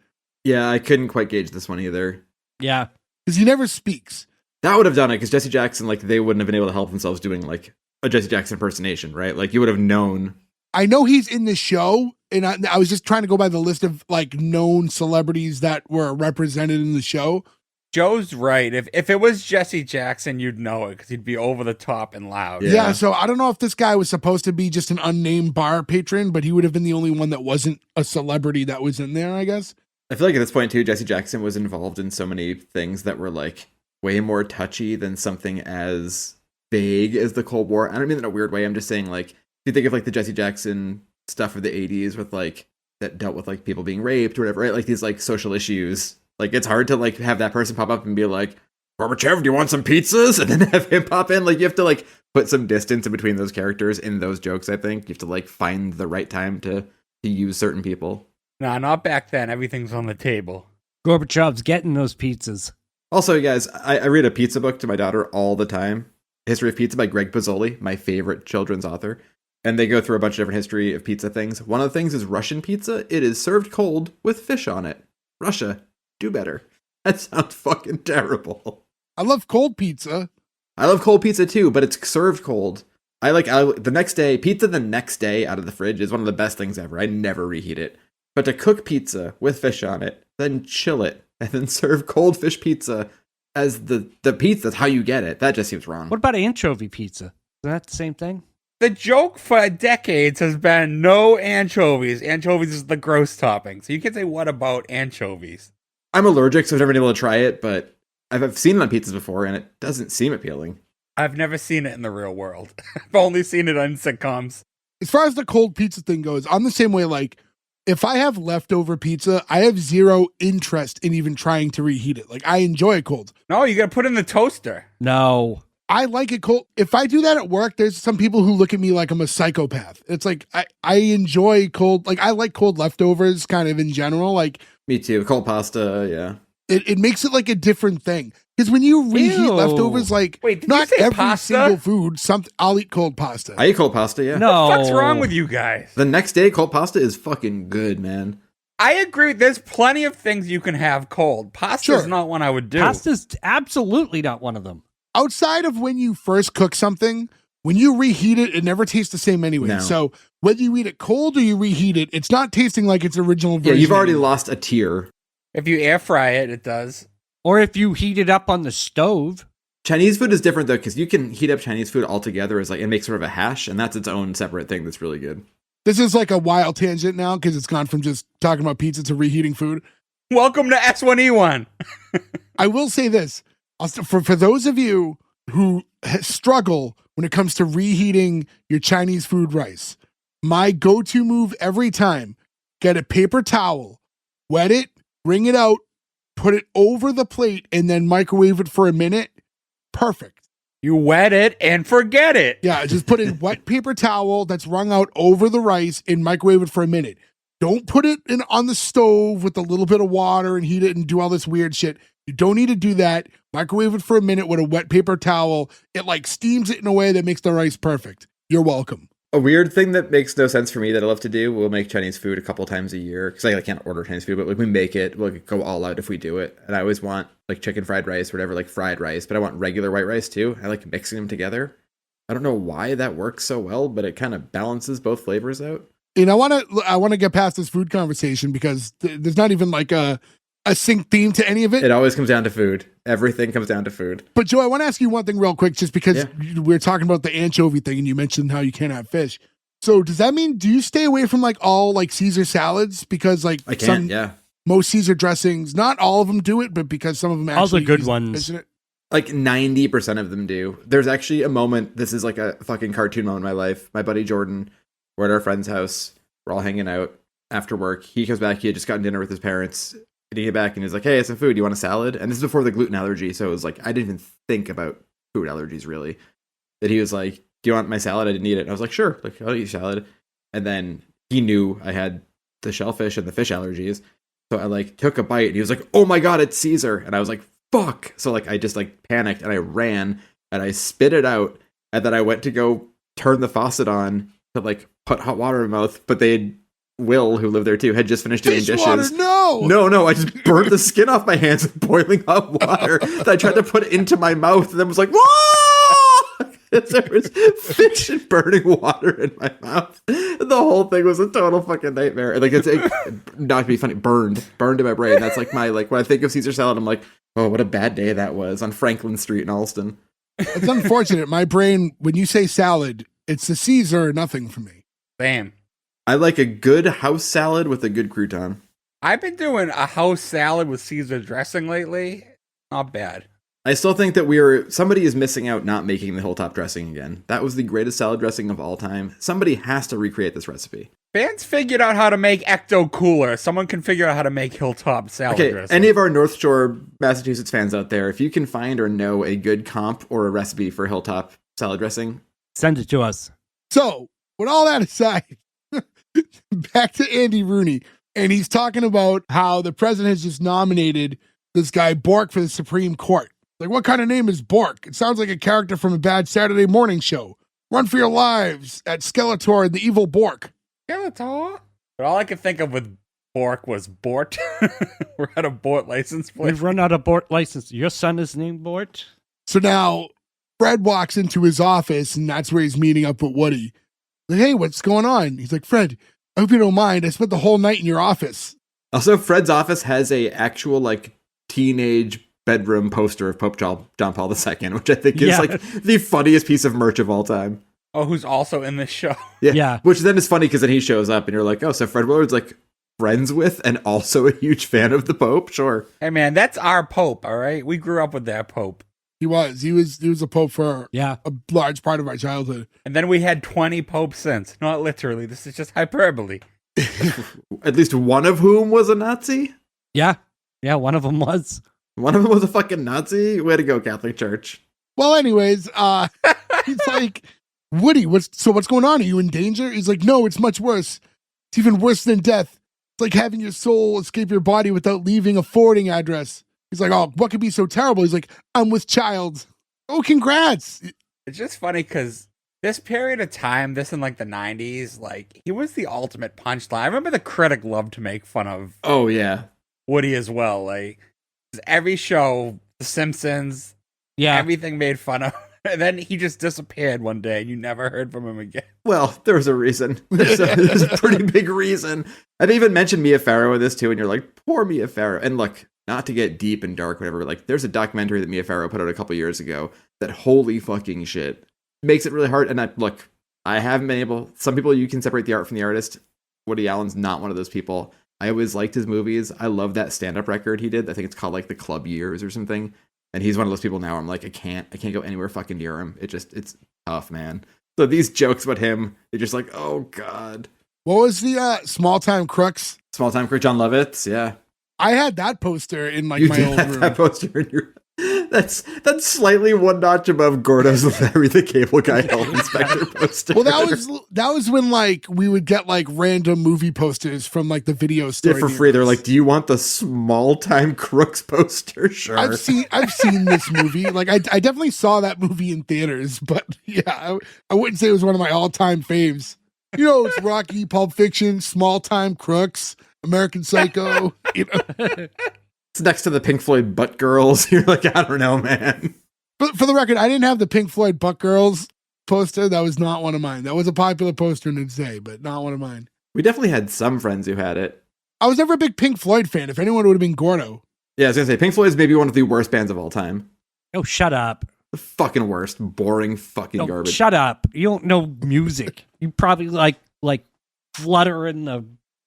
Yeah, I couldn't quite gauge this one either. Yeah. Because he never speaks. That would have done it, because Jesse Jackson, like, they wouldn't have been able to help themselves doing, like, a Jesse Jackson impersonation, right? Like, you would have known. I know he's in the show, and I was just trying to go by the list of, like, known celebrities that were represented in the show. Joe's right. If it was Jesse Jackson, you'd know it because he'd be over the top and loud. Yeah, so I don't know if this guy was supposed to be just an unnamed bar patron, but he would have been the only one that wasn't a celebrity that was in there, I guess. I feel like at this point, too, Jesse Jackson was involved in so many things that were, like, way more touchy than something as vague as the Cold War. I don't mean that in a weird way. I'm just saying, like, if you think of, like, the Jesse Jackson stuff of the 80s with, like, that dealt with, like, people being raped or whatever, right? Like, these, like, social issues. Like, it's hard to, like, have that person pop up and be like, Gorbachev, do you want some pizzas? And then have him pop in. Like, you have to, like, put some distance in between those characters in those jokes, I think. You have to, like, find the right time to use certain people. Nah, not back then. Everything's on the table. Gorbachev's getting those pizzas. Also, you guys, I read a pizza book to my daughter all the time. History of Pizza by Greg Pizzoli, my favorite children's author. And they go through a bunch of different history of pizza things. One of the things is Russian pizza. It is served cold with fish on it. Russia, do better. That sounds fucking terrible. I love cold pizza. I love cold pizza too, but it's served cold. The next day, pizza the next day out of the fridge is one of the best things ever. I never reheat it. But to cook pizza with fish on it, then chill it, and then serve cold fish pizza as the pizza, that's how you get it. That just seems wrong. What about anchovy pizza? Is that the same thing? The joke for decades has been no anchovies. Anchovies is the gross topping. So you can say, what about anchovies? I'm allergic, so I've never been able to try it, but I've seen it on pizzas before, and it doesn't seem appealing. I've never seen it in the real world. I've only seen it on sitcoms. As far as the cold pizza thing goes, I'm the same way. Like, if I have leftover pizza, I have zero interest in even trying to reheat it. Like, I enjoy it cold. No, you gotta put it in the toaster. No. I like it cold. If I do that at work, there's some people who look at me like I'm a psychopath. It's like, I enjoy cold, like, I like cold leftovers kind of in general. Like, Me too. Cold pasta, yeah. it makes it like a different thing. Because when you reheat Ew. leftovers, like, Wait, did not you say every pasta? single food, I'll eat cold pasta. I eat cold pasta, yeah. No. What's wrong with you guys? The next day, cold pasta is fucking good, man. I agree. There's plenty of things you can have cold. Pasta's Sure. not one I would do. Pasta's absolutely not one of them. Outside of when you first cook something, when you reheat it, it never tastes the same anyway. No. So whether you eat it cold or you reheat it, it's not tasting like its original Yeah, version. you've already anymore. lost a tier. If you air fry it, it does. Or if you heat it up on the stove. Chinese food is different, though, because you can heat up Chinese food altogether as, like, and make sort of a hash, and that's its own separate thing that's really good. This is like a wild tangent now because it's gone from just talking about pizza to reheating food. Welcome to S1E1. I will say this. For those of you who struggle when it comes to reheating your Chinese food rice, my go-to move every time, get a paper towel, wet it, wring it out, put it over the plate, and then microwave it for a minute. Perfect. You wet it and forget it. Yeah, just put a wet paper towel that's wrung out over the rice and microwave it for a minute. Don't put it in on the stove with a little bit of water and heat it and do all this weird shit. You don't need to do that. Microwave it for a minute with a wet paper towel. It like steams it in a way that makes the rice perfect. You're welcome. A weird thing that makes no sense for me that I love to do, we'll make Chinese food a couple times a year, because I can't order Chinese food, but like we make it, we'll go all out if we do it. And I always want like chicken fried rice, whatever, like fried rice, but I want regular white rice too. I like mixing them together. I don't know why that works so well, but it kind of balances both flavors out. And I want to get past this food conversation because there's not even like a sync theme to any of it. It always comes down to food. Everything comes down to food. But Joe, I want to ask you one thing real quick, just because we're talking about the anchovy thing and you mentioned how you can't have fish. So does that mean, do you stay away from like all like Caesar salads? Because like I can't, most Caesar dressings, not all of them do it, but because some of them actually all the good use ones. it. Like 90% of them do. There's actually a moment, this is like a fucking cartoon moment in my life. My buddy Jordan, we're at our friend's house. We're all hanging out after work. He comes back. He had just gotten dinner with his parents. And he came back and he's like, hey, some food. You want a salad? And this is before the gluten allergy. So it was like, I didn't even think about food allergies really. That he was like, do you want my salad? I didn't eat it. And I was like, sure. Like, I'll eat salad. And then he knew I had the shellfish and the fish allergies. So I like took a bite and he was like, oh my God, it's Caesar. And I was like, fuck. So like, I just like panicked and I ran and I spit it out. And then I went to go turn the faucet on to like put hot water in my mouth. But Will, who lived there too, had just finished doing dishes. Water, No, I just burnt the skin off my hands with boiling hot water that I tried to put into my mouth and then was like, whoa! There was fish and burning water in my mouth. The whole thing was a total fucking nightmare. Like not to be funny, burned in my brain. That's like my when I think of Caesar salad, I'm like, oh, what a bad day that was on Franklin Street in Alston. It's unfortunate. My brain, when you say salad, it's the Caesar or nothing for me. Same. I like a good house salad with a good crouton. I've been doing a house salad with Caesar dressing lately. Not bad. I still think that somebody is missing out not making the hilltop dressing again. That was the greatest salad dressing of all time. Somebody has to recreate this recipe. Fans figured out how to make Ecto Cooler. Someone can figure out how to make Hilltop salad dressing. Any of our North Shore, Massachusetts fans out there, if you can find or know a good comp or a recipe for Hilltop salad dressing, send it to us. So, with all that aside, back to Andy Rooney. And he's talking about how the president has just nominated this guy Bork for the Supreme Court. Like, what kind of name is Bork? It sounds like a character from a bad Saturday morning show. Run for your lives at Skeletor and the evil Bork. Skeletor? But all I could think of with Bork was Bort. We're at a Bort license plate. We've run out of Bort license. Your son is named Bort? So now Fred walks into his office, and that's where he's meeting up with Woody. Like, hey, what's going on? He's like, Fred, I hope you don't mind. I spent the whole night in your office. Also, Fred's office has a actual like teenage bedroom poster of Pope John Paul II, which I think is like the funniest piece of merch of all time. Oh, who's also in this show? Yeah. Which then is funny because then he shows up and you're like, oh, so Fred Willard's like friends with and also a huge fan of the Pope? Sure. Hey, man, that's our Pope, all right? We grew up with that Pope. He was a Pope for a large part of our childhood. And then we had 20 popes since. Not literally. This is just hyperbole. At least one of whom was a Nazi? Yeah, one of them was. One of them was a fucking Nazi? Way to go, Catholic Church. Well, anyways, he's like, Woody, what's going on? Are you in danger? He's like, no, it's much worse. It's even worse than death. It's like having your soul escape your body without leaving a forwarding address. He's like, oh, what could be so terrible? He's like, I'm with child. Oh, congrats. It's just funny because this period of time, this in like the 90s, like he was the ultimate punchline. I remember the critic loved to make fun of Woody as well. Like every show, The Simpsons, everything made fun of. And then he just disappeared one day and you never heard from him again. Well, there was a reason. There's a pretty big reason. I've even mentioned Mia Farrow in this too, and you're like, poor Mia Farrow. And look, not to get deep and dark, whatever, like there's a documentary that Mia Farrow put out a couple years ago that holy fucking shit makes it really hard. And I haven't been able, some people you can separate the art from the artist. Woody Allen's not one of those people. I always liked his movies. I love that stand-up record he did. I think it's called like The Club Years or something. And he's one of those people now I'm like, I can't go anywhere fucking near him. It's tough, man. So these jokes about him, they're just like, oh God. What was the Small Time Crooks? Small Time Crook, John Lovitz, yeah. I had that poster in like my old room. That poster in your That's slightly one notch above Gordo's Larry the Cable Guy Health Inspector poster. Well, that was when like we would get like random movie posters from like the video store for free. They're like, "Do you want the small time crooks poster?" Sure. I've seen this movie. Like I definitely saw that movie in theaters, but yeah, I wouldn't say it was one of my all time faves. You know, it's Rocky, Pulp Fiction, Small Time Crooks, American Psycho. You know. It's next to the Pink Floyd Butt Girls. You're like, I don't know, man. But for the record, I didn't have the Pink Floyd Butt Girls poster. That was not one of mine. That was a popular poster in its day, but not one of mine. We definitely had some friends who had it. I was never a big Pink Floyd fan. If anyone, it would have been Gordo. Yeah, I was gonna say Pink Floyd is maybe one of the worst bands of all time. Oh, shut up. The fucking worst, boring fucking Oh, garbage. shut up. You don't know music. You probably like flutter in the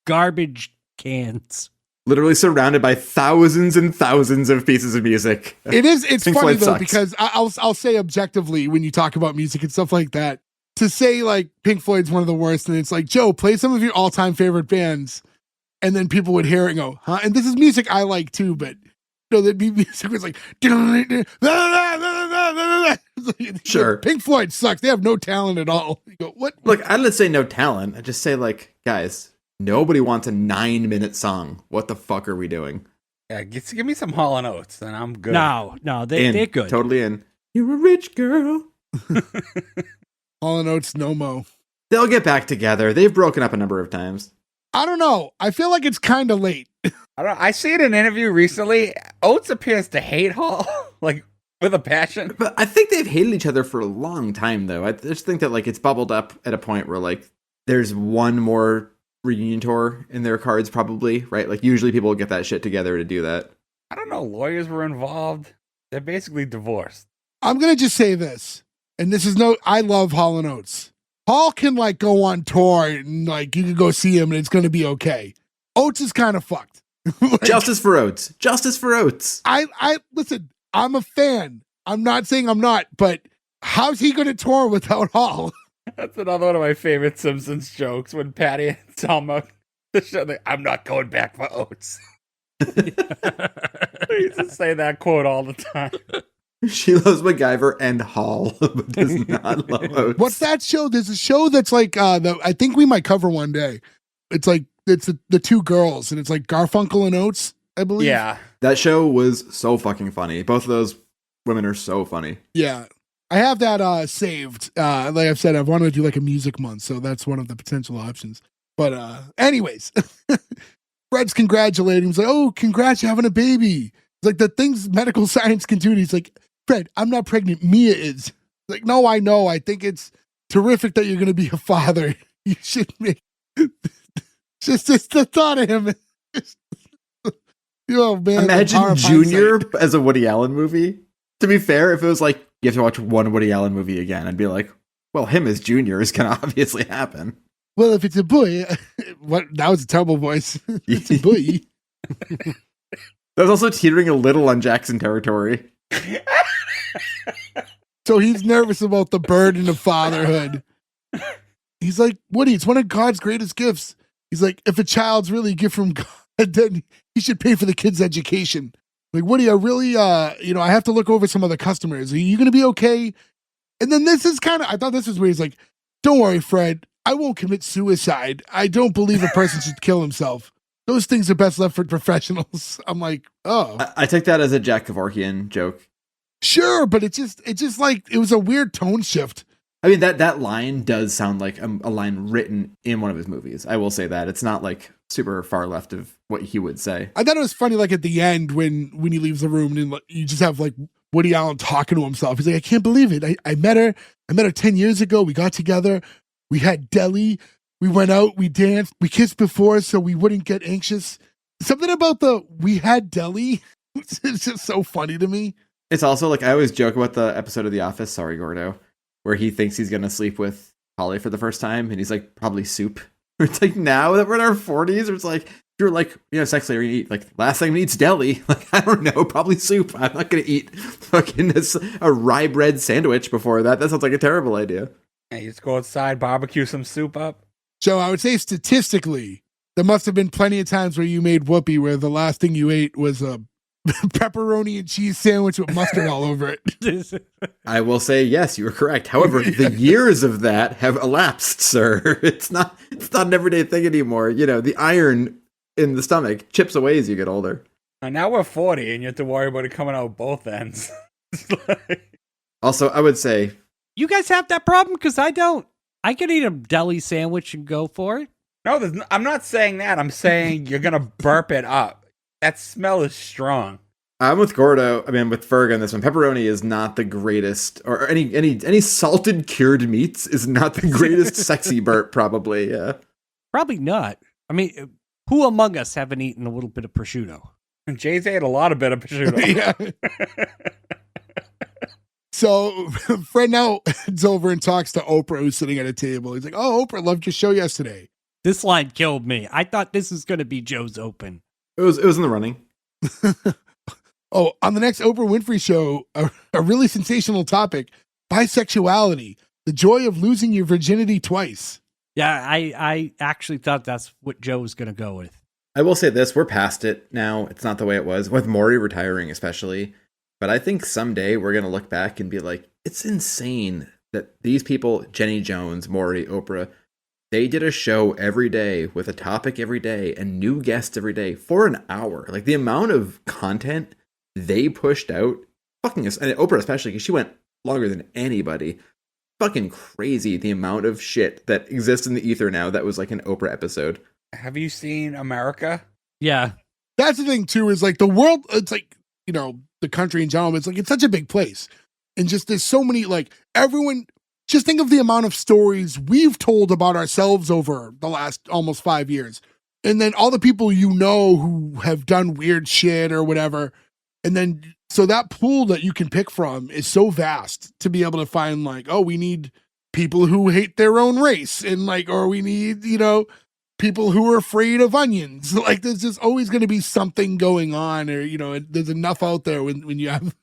garbage cans. Literally surrounded by thousands and thousands of pieces of music. It's Pink funny Floyd though, sucks. because I'll say objectively when you talk about music and stuff like that, to say like Pink Floyd's one of the worst, and it's like, Joe, play some of your all-time favorite bands, and then people would hear it and go, huh? And this is music I like too, but you know, the music was like, Sure. Pink Floyd sucks. They have no talent at all. You go, what? Look, I didn't say no talent. I just say like, guys, nobody wants a 9-minute song. What the fuck are we doing? Yeah, give me some Hall & Oates, and I'm good. No, they're good. Totally in. You're a rich girl. Hall & Oates, no mo. They'll get back together. They've broken up a number of times. I don't know. I feel like it's kind of late. I see in an interview recently, Oates appears to hate Hall, like, with a passion. But I think they've hated each other for a long time, though. I just think that like it's bubbled up at a point where like there's one more reunion tour in their cards, probably, right? Like usually people get that shit together to do that. I don't know, lawyers were involved. They're basically divorced. I'm going to just say this, and this is I love Hall & Oates. Hall can like go on tour and like you can go see him and it's going to be okay. Oates is kind of fucked. Like, Justice for Oates. Justice for Oates. I listen, I'm a fan. I'm not saying I'm not, but how's he going to tour without Hall? That's another one of my favorite Simpsons jokes when Patty and Selma, the show, I'm not going back for Oates. They used to say that quote all the time. She loves MacGyver and Hall, but does not love Oates. What's that show? There's a show that's like, I think we might cover one day. It's like, it's the two girls, and it's like Garfunkel and Oates, I believe. Yeah. That show was so fucking funny. Both of those women are so funny. Yeah. I have that saved. Like I've said, I've wanted to do like a music month, so that's one of the potential options. But anyways, Fred's congratulating him. He's like, oh, congrats, you're having a baby. It's like the things medical science can do. And he's like, Fred, I'm not pregnant. Mia is. Like, no, I know. I think it's terrific that you're going to be a father. You should make just the thought of him. Oh, man. Imagine Junior as a Woody Allen movie. To be fair, if it was like, you have to watch one Woody Allen movie again, I'd be like, well, him as Junior is going to obviously happen. Well, if it's a boy, what? That was a terrible voice. It's a boy. That was also teetering a little on Jackson territory. So he's nervous about the burden of fatherhood. He's like, Woody, it's one of God's greatest gifts. He's like, if a child's really a gift from God, then he should pay for the kid's education. Like, Woody, I really, I have to look over some of the customers. Are you going to be okay? And then this is I thought this was where he's like, don't worry, Fred. I won't commit suicide. I don't believe a person should kill himself. Those things are best left for professionals. I'm like, oh. I take that as a Jack Kevorkian joke. Sure, but it just like, it was a weird tone shift. I mean, that line does sound like a line written in one of his movies. I will say that. It's not like super far left of what he would say. I thought it was funny, like at the end when he leaves the room and you just have like Woody Allen talking to himself. He's like, I can't believe it. I met her 10 years ago. We got together. We had deli. We went out. We danced. We kissed before so we wouldn't get anxious. Something about we had deli. It's just so funny to me. It's also like, I always joke about the episode of The Office, sorry, Gordo, where he thinks he's going to sleep with Holly for the first time. And he's like, probably soup. It's like, now that we're in our 40s, it's like, you're like, sex later, you eat, like, last thing we eat's deli. Like, I don't know, probably soup. I'm not going to eat fucking a rye bread sandwich before that. That sounds like a terrible idea. Hey, you just go outside, barbecue some soup up. So I would say statistically, there must have been plenty of times where you made whoopee where the last thing you ate was a pepperoni and cheese sandwich with mustard all over it. I will say, yes, you were correct. However, the years of that have elapsed, sir. It's not an everyday thing anymore. You know, the iron in the stomach chips away as you get older. And now we're 40 and you have to worry about it coming out both ends. Also, I would say, You guys have that problem? Because I don't. I could eat a deli sandwich and go for it. No, I'm not saying that. I'm saying you're going to burp it up. That smell is strong. I'm with Gordo. I mean, with Ferg on this one. Pepperoni is not the greatest, or any salted cured meats is not the greatest sexy burp, probably. Yeah. Probably not. I mean, who among us haven't eaten a little bit of prosciutto? And Jay's ate a lot of bit of prosciutto. Yeah. So Fred now heads over and talks to Oprah, who's sitting at a table. He's like, "Oh, Oprah, loved your show yesterday." This line killed me. I thought this was going to be Joe's open. It was in the running. Oh, on the next Oprah Winfrey show, a really sensational topic: bisexuality, the joy of losing your virginity twice. Yeah, I actually thought that's what Joe was going to go with. I will say this, we're past it now. It's not the way it was, with Maury retiring especially. But I think someday we're going to look back and be like, it's insane that these people, Jenny Jones, Maury, Oprah, they did a show every day with a topic every day and new guests every day for an hour. Like the amount of content they pushed out, fucking, and Oprah especially, because she went longer than anybody. Fucking crazy the amount of shit that exists in the ether now that was like an Oprah episode. Have you seen America? Yeah. That's the thing too, is like the world, it's like, you know, the country in general, it's like, it's such a big place. And just, there's so many, like, everyone, just think of the amount of stories we've told about ourselves over the last almost 5 years. And then all the people you know who have done weird shit or whatever. And then, so that pool that you can pick from is so vast to be able to find, like, oh, we need people who hate their own race. And like, or we need, you know, people who are afraid of onions. Like, there's just always going to be something going on, or, you know, there's enough out there when you have,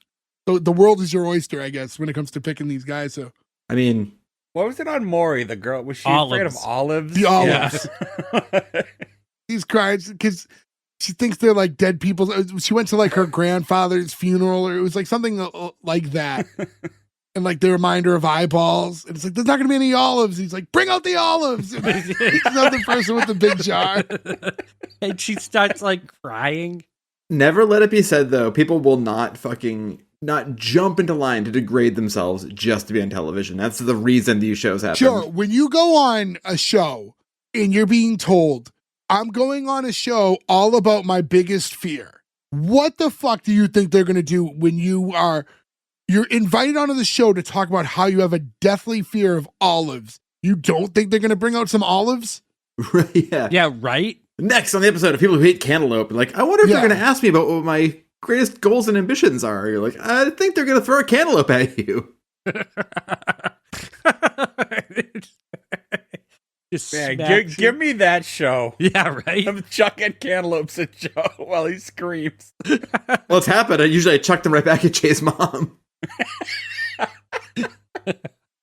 the world is your oyster, I guess, when it comes to picking these guys. So, I mean, What was it on Maury? The girl, was she afraid of olives? The olives. Yeah. He's crying because she thinks they're like dead people. She went to like her grandfather's funeral, or it was like something like that. And like the reminder of eyeballs. And it's like, there's not going to be any olives. He's like, bring out the olives. He's not the person with the big jar. And she starts like crying. never let it be said, though, people will not jump into line to degrade themselves just to be on television. That's the reason these shows happen. Sure, when you go on a show and you're being told, I'm going on a show all about my biggest fear, what the fuck do you think they're going to do when you're invited onto the show to talk about how you have a deathly fear of olives? You don't think they're going to bring out some olives? Yeah. Yeah, right? Next on the episode of people who hate cantaloupe, like, I wonder if they're going to ask me about what my greatest goals and ambitions are. You're like, I think they're going to throw a cantaloupe at you. Just Yeah, give me that show. Yeah, right? I'm chucking cantaloupes at Joe while he screams. Well, it's happened. Usually I chuck them right back at Jay's mom.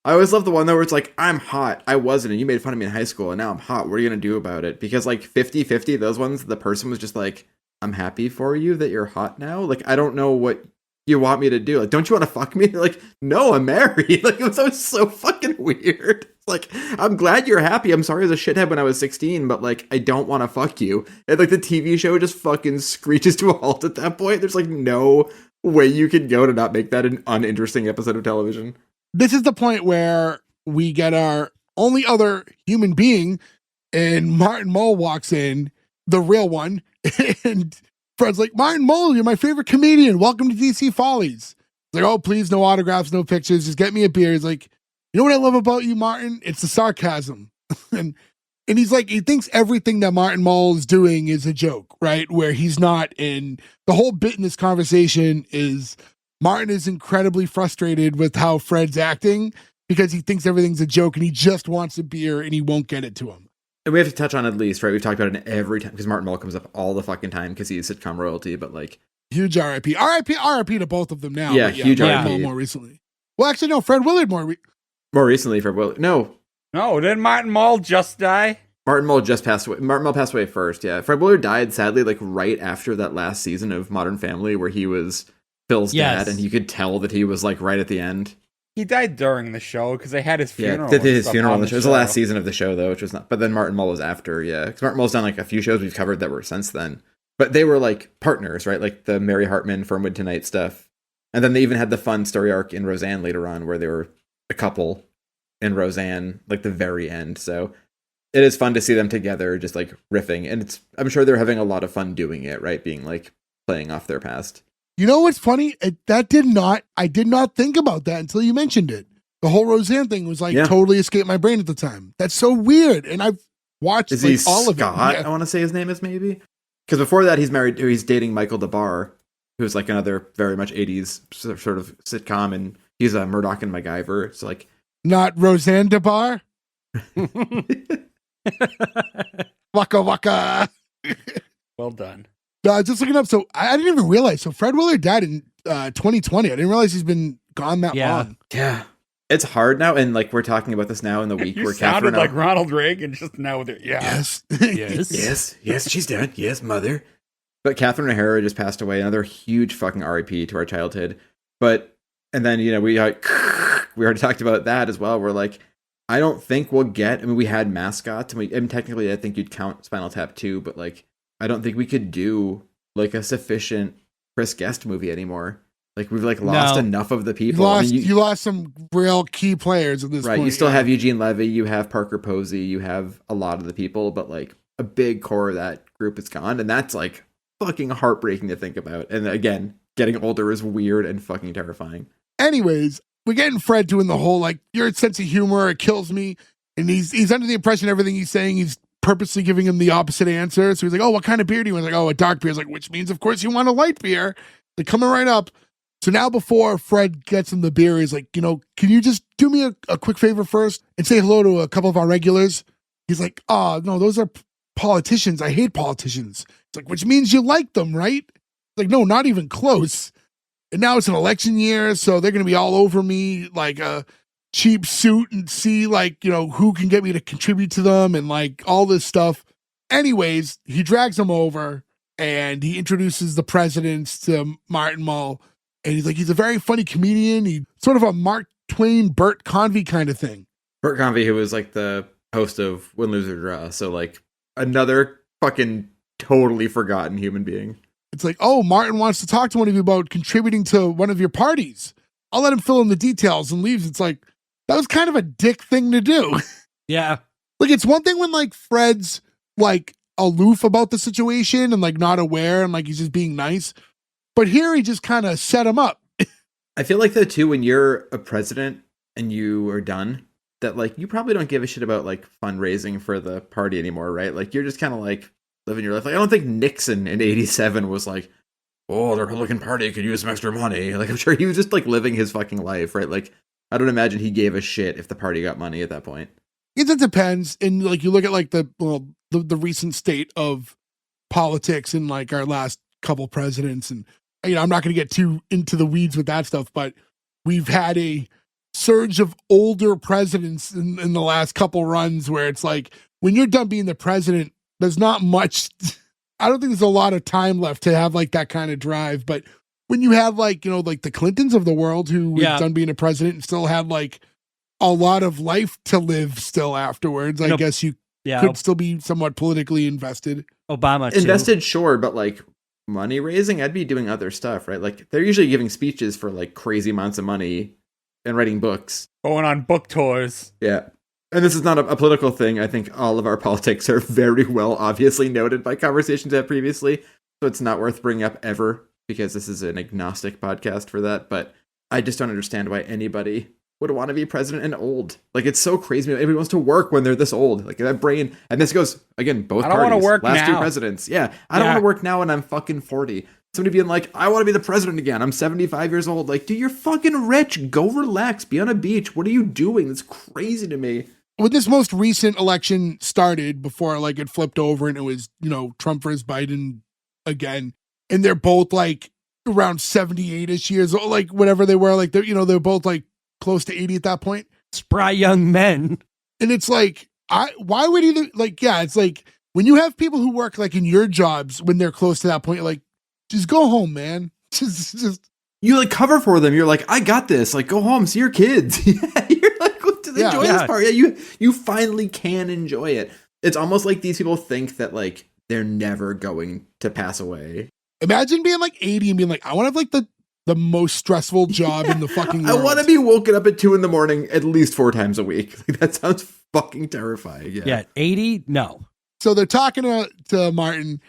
I always love the one though where it's like, I'm hot. I wasn't, and you made fun of me in high school, and now I'm hot. What are you going to do about it? Because like 50-50, those ones, the person was just like, I'm happy for you that you're hot now. Like, I don't know what you want me to do. Like, don't you want to fuck me? They're like, no, I'm married. Like, it was always so fucking weird. It's like, I'm glad you're happy. I'm sorry I was a shithead when I was 16, but like, I don't want to fuck you. And like the TV show just fucking screeches to a halt at that point. There's like no way you can go to not make that an uninteresting episode of television. This is the point where we get our only other human being, and Martin Mull walks in, the real one, and Fred's like, Martin Mull, you're my favorite comedian. Welcome to DC Follies. He's like, oh, please, no autographs, no pictures. Just get me a beer. He's like, you know what I love about you, Martin? It's the sarcasm. and he's like, he thinks everything that Martin Mull is doing is a joke, right? Where he's not. And the whole bit in this conversation is Martin is incredibly frustrated with how Fred's acting because he thinks everything's a joke and he just wants a beer and he won't get it to him. And we have to touch on at least, right? We've talked about it every time because Martin Mull comes up all the fucking time because he's sitcom royalty, but like. Huge RIP. RIP to both of them now. Yeah, huge Martin RIP. Mull more recently. Well, actually, no, Fred Willard more recently, Fred Willard. No, didn't Martin Mull just die? Martin Mull just passed away. Martin Mull passed away first, yeah. Fred Willard died, sadly, like right after that last season of Modern Family where he was Phil's dad, and you could tell that he was like right at the end. He died during the show because they had his funeral. Yeah, they did his funeral on the show. It was the last season of the show, though, which was not. But then Martin Mull was after, yeah. Because Martin Mull's done like a few shows we've covered that were since then. But they were like partners, right? Like the Mary Hartman Fernwood Tonight stuff. And then they even had the fun story arc in Roseanne later on where they were a couple in Roseanne, like the very end. So it is fun to see them together, just like riffing. And I'm sure they're having a lot of fun doing it, right? Being like playing off their past. You know what's funny? I did not think about that until you mentioned it. The whole Roseanne thing was like totally escaped my brain at the time. That's so weird. And I've watched all of it. Yeah. I want to say his name is maybe. Because before that, he's dating Michael DeBar, who's like another very much 80s sort of sitcom. And he's a Murdoch and MacGyver. It's like. Not Roseanne DeBar? Waka waka. Well done. Just looking up. So I didn't even realize. So Fred Willard died in 2020. I didn't realize he's been gone that long. Yeah. It's hard now. And like, we're talking about this now in the week you where sounded Catherine. like Ronald Reagan just now with it. Yes. Yes, she's dead. Yes, mother. But Catherine O'Hara just passed away. Another huge fucking RIP to our childhood. And then, we already talked about that as well. We're like, I don't think we'll get, we had mascots and technically I think you'd count Spinal Tap too, but like, I don't think we could do like a sufficient Chris Guest movie anymore. Like we've like lost enough of the people. You lost some real key players at this point. Right. You still have Eugene Levy, you have Parker Posey, you have a lot of the people, but like a big core of that group is gone. And that's like fucking heartbreaking to think about. And again, getting older is weird and fucking terrifying. Anyways, we're getting Fred doing the whole like your sense of humor, it kills me. And he's under the impression everything he's saying, he's purposely giving him the opposite answer. So he's like, oh, what kind of beer do you want? Like, oh, a dark beer. It's like, which means, of course, you want a light beer. Like, coming right up. So now before Fred gets him the beer, he's like, can you just do me a quick favor first and say hello to a couple of our regulars? He's like, oh, no, those are politicians. I hate politicians. It's like, which means you like them, right? Like, no, not even close. And now it's an election year, so they're going to be all over me like a cheap suit and see like, who can get me to contribute to them and like all this stuff. Anyways, he drags them over and he introduces the presidents to Martin Mull. And he's like, he's a very funny comedian. He's sort of a Mark Twain, Bert Convy kind of thing. Bert Convy, who was like the host of Win, Lose, or Draw. So like another fucking totally forgotten human being. It's like, oh, Martin wants to talk to one of you about contributing to one of your parties. I'll let him fill in the details and leaves. It's like, that was kind of a dick thing to do. Yeah. Like, it's one thing when like Fred's like aloof about the situation and like not aware and like he's just being nice. But here he just kind of set him up. I feel like though too, when you're a president and you are done, that like you probably don't give a shit about like fundraising for the party anymore, right? Like you're just kind of like living your life. Like I don't think Nixon in '87 was like, oh, the Republican Party could use some extra money. Like I'm sure he was just like living his fucking life, right? Like I don't imagine he gave a shit if the party got money at that point. It depends. And like you look at like the recent state of politics in like our last couple presidents, and I'm not going to get too into the weeds with that stuff, but we've had a surge of older presidents in the last couple runs where it's like when you're done being the president, there's not much. I don't think there's a lot of time left to have like that kind of drive. But when you have like, like the Clintons of the world who was done being a president and still had like a lot of life to live still afterwards, I guess you could still be somewhat politically invested. Obama too. Invested, sure, but like money raising, I'd be doing other stuff, right? Like they're usually giving speeches for like crazy amounts of money and writing books. Going on book tours. Yeah. And this is not a political thing. I think all of our politics are very well obviously noted by conversations I had previously. So it's not worth bringing up ever because this is an agnostic podcast for that. But I just don't understand why anybody would want to be president and old. Like it's so crazy. Everybody wants to work when they're this old. Like that brain. And this goes, again, both I don't parties. want to work last now. Two presidents. Yeah. I don't want to work now when I'm fucking 40. Somebody being like, I want to be the president again. I'm 75 years old. Like, dude, you're fucking rich. Go relax. Be on a beach. What are you doing? That's crazy to me. When this most recent election started, before like it flipped over and it was, Trump versus Biden again, and they're both like around 78-ish years old, like whatever they were, like they're both like close to 80 at that point. Spry young men. And it's like, Why would either like, yeah, it's like when you have people who work like in your jobs when they're close to that point, you're like, just go home, man. Just You like cover for them. You're like, I got this. Like, go home, see your kids. Yeah, you're like, enjoy this part. Yeah, you finally can enjoy it. It's almost like these people think that like they're never going to pass away. imagine being like 80 and being like, I want to have like the most stressful job in the fucking world. I want to be woken up at 2 a.m. at least 4 times a week. Like, that sounds fucking terrifying. Yeah, 80? No. So they're talking to Martin,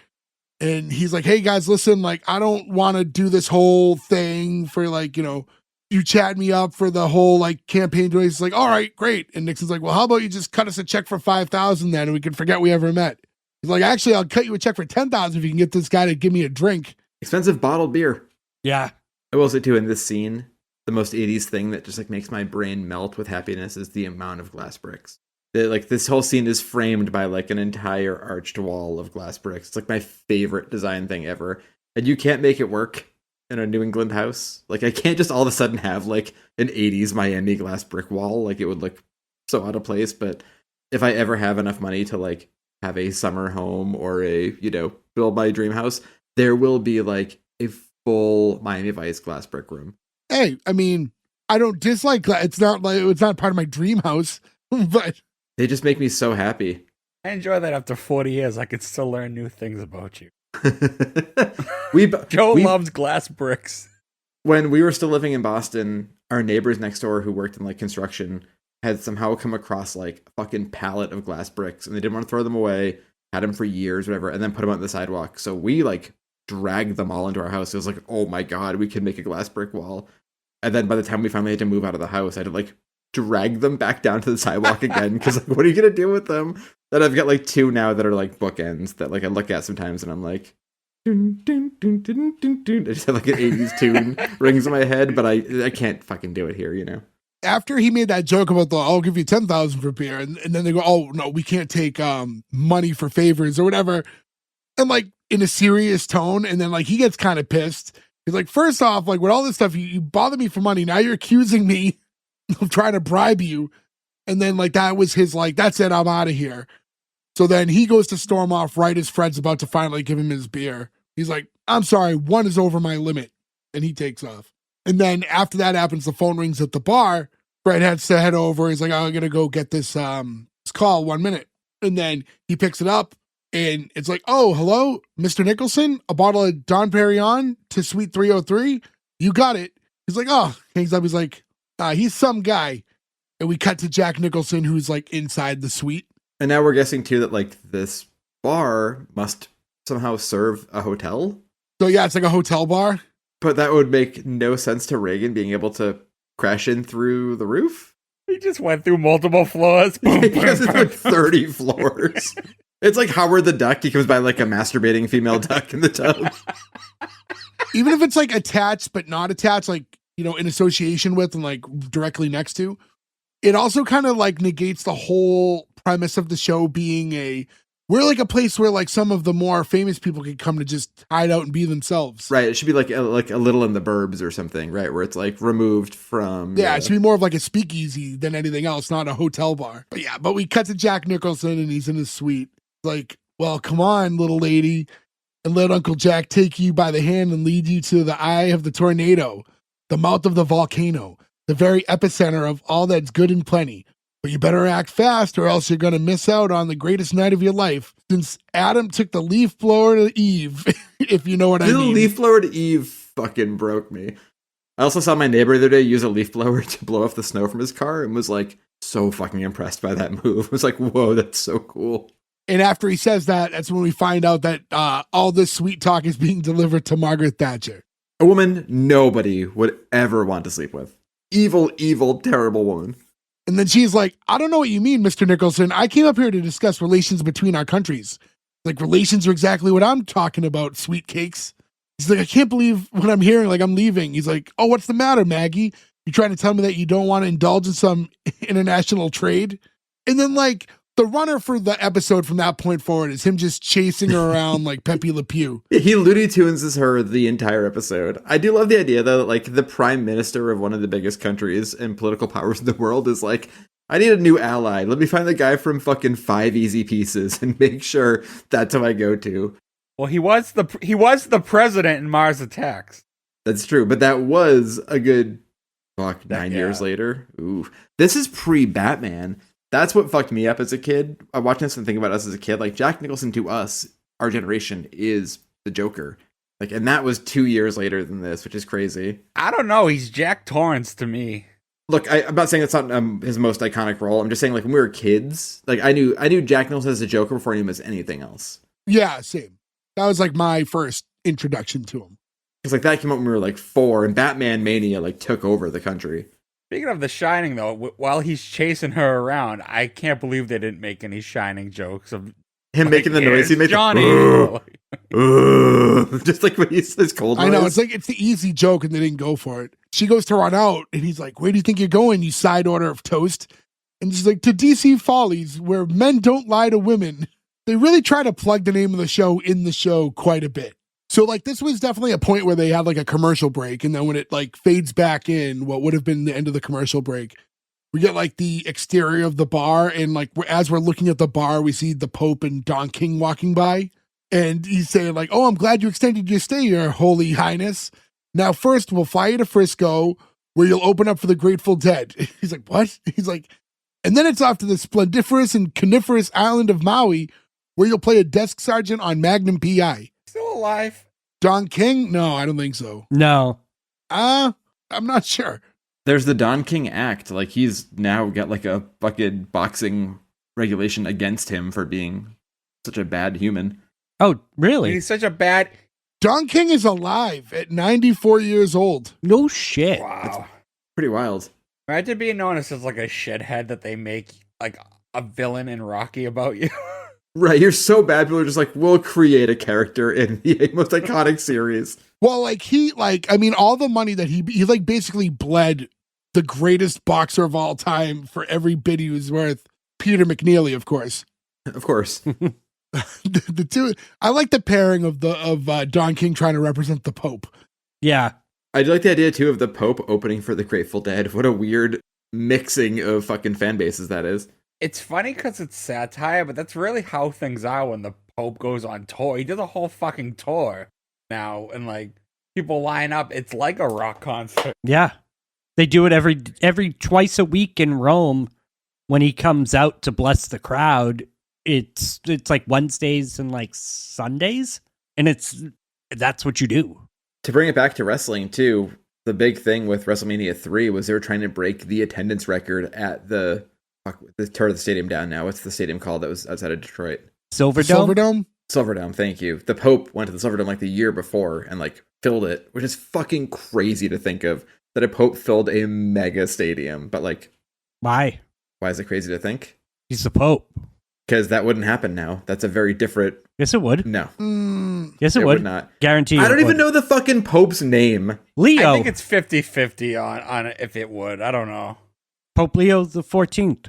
and he's like, hey guys, listen, like, I don't want to do this whole thing for like, you chat me up for the whole like campaign. He's like, all right, great. And Nixon's like, well, how about you just cut us a check for $5,000 then, and we can forget we ever met. He's like, actually, I'll cut you a check for $10,000 if you can get this guy to give me a drink. Expensive bottled beer. Yeah. I will say too, in this scene, the most 80s thing that just like makes my brain melt with happiness is the amount of glass bricks. Like this whole scene is framed by like an entire arched wall of glass bricks. It's like my favorite design thing ever. And you can't make it work in a New England house. Like I can't just all of a sudden have like an 80s Miami glass brick wall. Like it would look so out of place. But if I ever have enough money to like have a summer home or a, build my dream house, there will be like a full Miami Vice glass brick room. Hey, I mean, I don't dislike that. It's not part of my dream house, but They just make me so happy. I enjoy that after 40 years, I can still learn new things about you. Joe loves glass bricks. When we were still living in Boston, our neighbors next door who worked in like construction had somehow come across like a fucking pallet of glass bricks, and they didn't want to throw them away, had them for years, whatever, and then put them on the sidewalk. So we like dragged them all into our house. It was like, oh my God, we can make a glass brick wall. And then by the time we finally had to move out of the house, I had to like drag them back down to the sidewalk again, because like, what are you gonna do with them? Then I've got like 2 now that are like bookends that like I look at sometimes and I'm like, dun, dun, dun, dun, dun, dun. I just have like an 80s tune rings in my head, but I can't fucking do it here, After he made that joke about I'll give you $10,000 for beer, and then they go, oh no, we can't take money for favors or whatever, and like in a serious tone, and then like he gets kind of pissed. He's like, first off, like with all this stuff, you bother me for money. Now you're accusing me of trying to bribe you. And then like that was his like, that's it, I'm out of here. So then he goes to storm off right as Fred's about to finally give him his beer. He's like, I'm sorry, 1 is over my limit. And he takes off. And then after that happens, the phone rings at the bar. Fred has to head over. He's like, I'm going to go get this call, 1 minute. And then he picks it up and it's like, oh, hello, Mr. Nicholson, a bottle of Dom Perignon to Suite 303. You got it. He's like, oh, hangs up. He's like, he's some guy. And we cut to Jack Nicholson, who's like inside the suite. And now we're guessing too that like this bar must somehow serve a hotel. So yeah, it's like a hotel bar. But that would make no sense to Reagan being able to crash in through the roof. He just went through multiple floors. Because it's like 30 floors. It's like Howard the Duck. He comes by like a masturbating female duck in the tub. Even if it's like attached but not attached, like, in association with and like directly next to, it also kind of like negates the whole premise of the show being we're like a place where like some of the more famous people can come to just hide out and be themselves. Right. It should be like a Little in the Burbs or something, right? Where it's like removed from. Yeah, it should be more of like a speakeasy than anything else, not a hotel bar. But we cut to Jack Nicholson and he's in his suite. Like, well, come on, little lady, and let Uncle Jack take you by the hand and lead you to the eye of the tornado, the mouth of the volcano, the very epicenter of all that's good and plenty. But you better act fast or else you're going to miss out on the greatest night of your life, since Adam took the leaf blower to Eve, if you know what I mean. The leaf blower to Eve fucking broke me. I also saw my neighbor the other day use a leaf blower to blow off the snow from his car and was like so fucking impressed by that move. I was like, whoa, that's so cool. And after he says that, that's when we find out that all this sweet talk is being delivered to Margaret Thatcher. A woman nobody would ever want to sleep with. Evil, evil, terrible woman. And then she's like, I don't know what you mean, Mr. Nicholson. I came up here to discuss relations between our countries. Like, relations are exactly what I'm talking about, sweet cakes. He's like, I can't believe what I'm hearing. Like, I'm leaving. He's like, oh, what's the matter, Maggie? You trying to tell me that you don't want to indulge in some international trade? And then, like, the runner for the episode from that point forward is him just chasing her around like Pepe Le Pew. He Looney Tunes her the entire episode. I do love the idea, though, that like the prime minister of one of the biggest countries and political powers in the world is like I need a new ally. Let me find the guy from fucking 5 Easy Pieces and make sure that's who I go to. Well, he was the president in Mars Attacks. That's true, but that was a good 9 years Yeah. later. Ooh, this is pre-Batman. That's what fucked me up as a kid. I'm watching this and thinking about us as a kid. Like Jack Nicholson to us, our generation, is the Joker. Like, and that was 2 years later than this, which is crazy. I don't know. He's Jack Torrance to me. Look, I'm not saying that's not his most iconic role. I'm just saying, like, when we were kids, like I knew Jack Nicholson as a Joker before I knew him as anything else. Yeah, same. That was like my first introduction to him. Because like that came out when we were like 4, and Batman Mania like took over the country. Speaking of The Shining, though, while he's chasing her around, I can't believe they didn't make any Shining jokes of Him making the noise he "Here's makes, Johnny. just like when he says cold. I know, noise. it's like it's the easy joke and they didn't go for it. She goes to run out and he's like, "Where do you think you're going, you side order of toast?" And she's like, "To DC Follies, where men don't lie to women." They really try to plug the name of the show in the show quite a bit. So like this was definitely a point where they had like a commercial break, and then when it like fades back in what would have been the end of the commercial break, we get like the exterior of the bar, and like as we're looking at the bar, we see the Pope and Don King walking by, and he's saying like, "Oh, I'm glad you extended your stay, Your Holy Highness. Now first we'll fly you to Frisco, where you'll open up for the Grateful Dead." He's like, "What?" He's like, "And then it's off to the splendiferous and coniferous island of Maui, where you'll play a desk sergeant on Magnum PI." Still alive? Don King? No, I don't think so. No. I'm not sure. There's the Don King Act. Like he's now got like a fucking boxing regulation against him for being such a bad human. Oh, really? He's such a bad. Don King is alive at 94 years old. No shit. Wow. Pretty wild. Imagine being known as just like a shithead that they make like a villain in Rocky about you. Right, you're so bad. People are just like, we'll create a character in the most iconic series. Well, like all the money that he like basically bled the greatest boxer of all time for every bit he was worth. Peter McNeely, of course. Of course. The two, I like the pairing of Don King trying to represent the Pope. Yeah. I do like the idea too of the Pope opening for the Grateful Dead. What a weird mixing of fucking fan bases that is. It's funny because it's satire, but that's really how things are when the Pope goes on tour. He does a whole fucking tour now, and like people line up. It's like a rock concert. Yeah. They do it every twice a week in Rome when he comes out to bless the crowd. It's like Wednesdays and like Sundays, and that's what you do. To bring it back to wrestling too, the big thing with WrestleMania 3 was they were trying to break the attendance record at the tear the stadium down now. What's the stadium called that was outside of Detroit? Silverdome? Silverdome? Thank you. The Pope went to the Silverdome like the year before and like filled it, which is fucking crazy to think of that a Pope filled a mega stadium. But like, Why? why is it crazy to think? He's the Pope. Because that wouldn't happen now. That's a very different. Yes, it would. No, Yes, it it would. would not. Guarantee. I don't it even would. know the fucking Pope's name. Leo. I think it's 50-50 on if it would. I don't know. Pope Leo the 14th,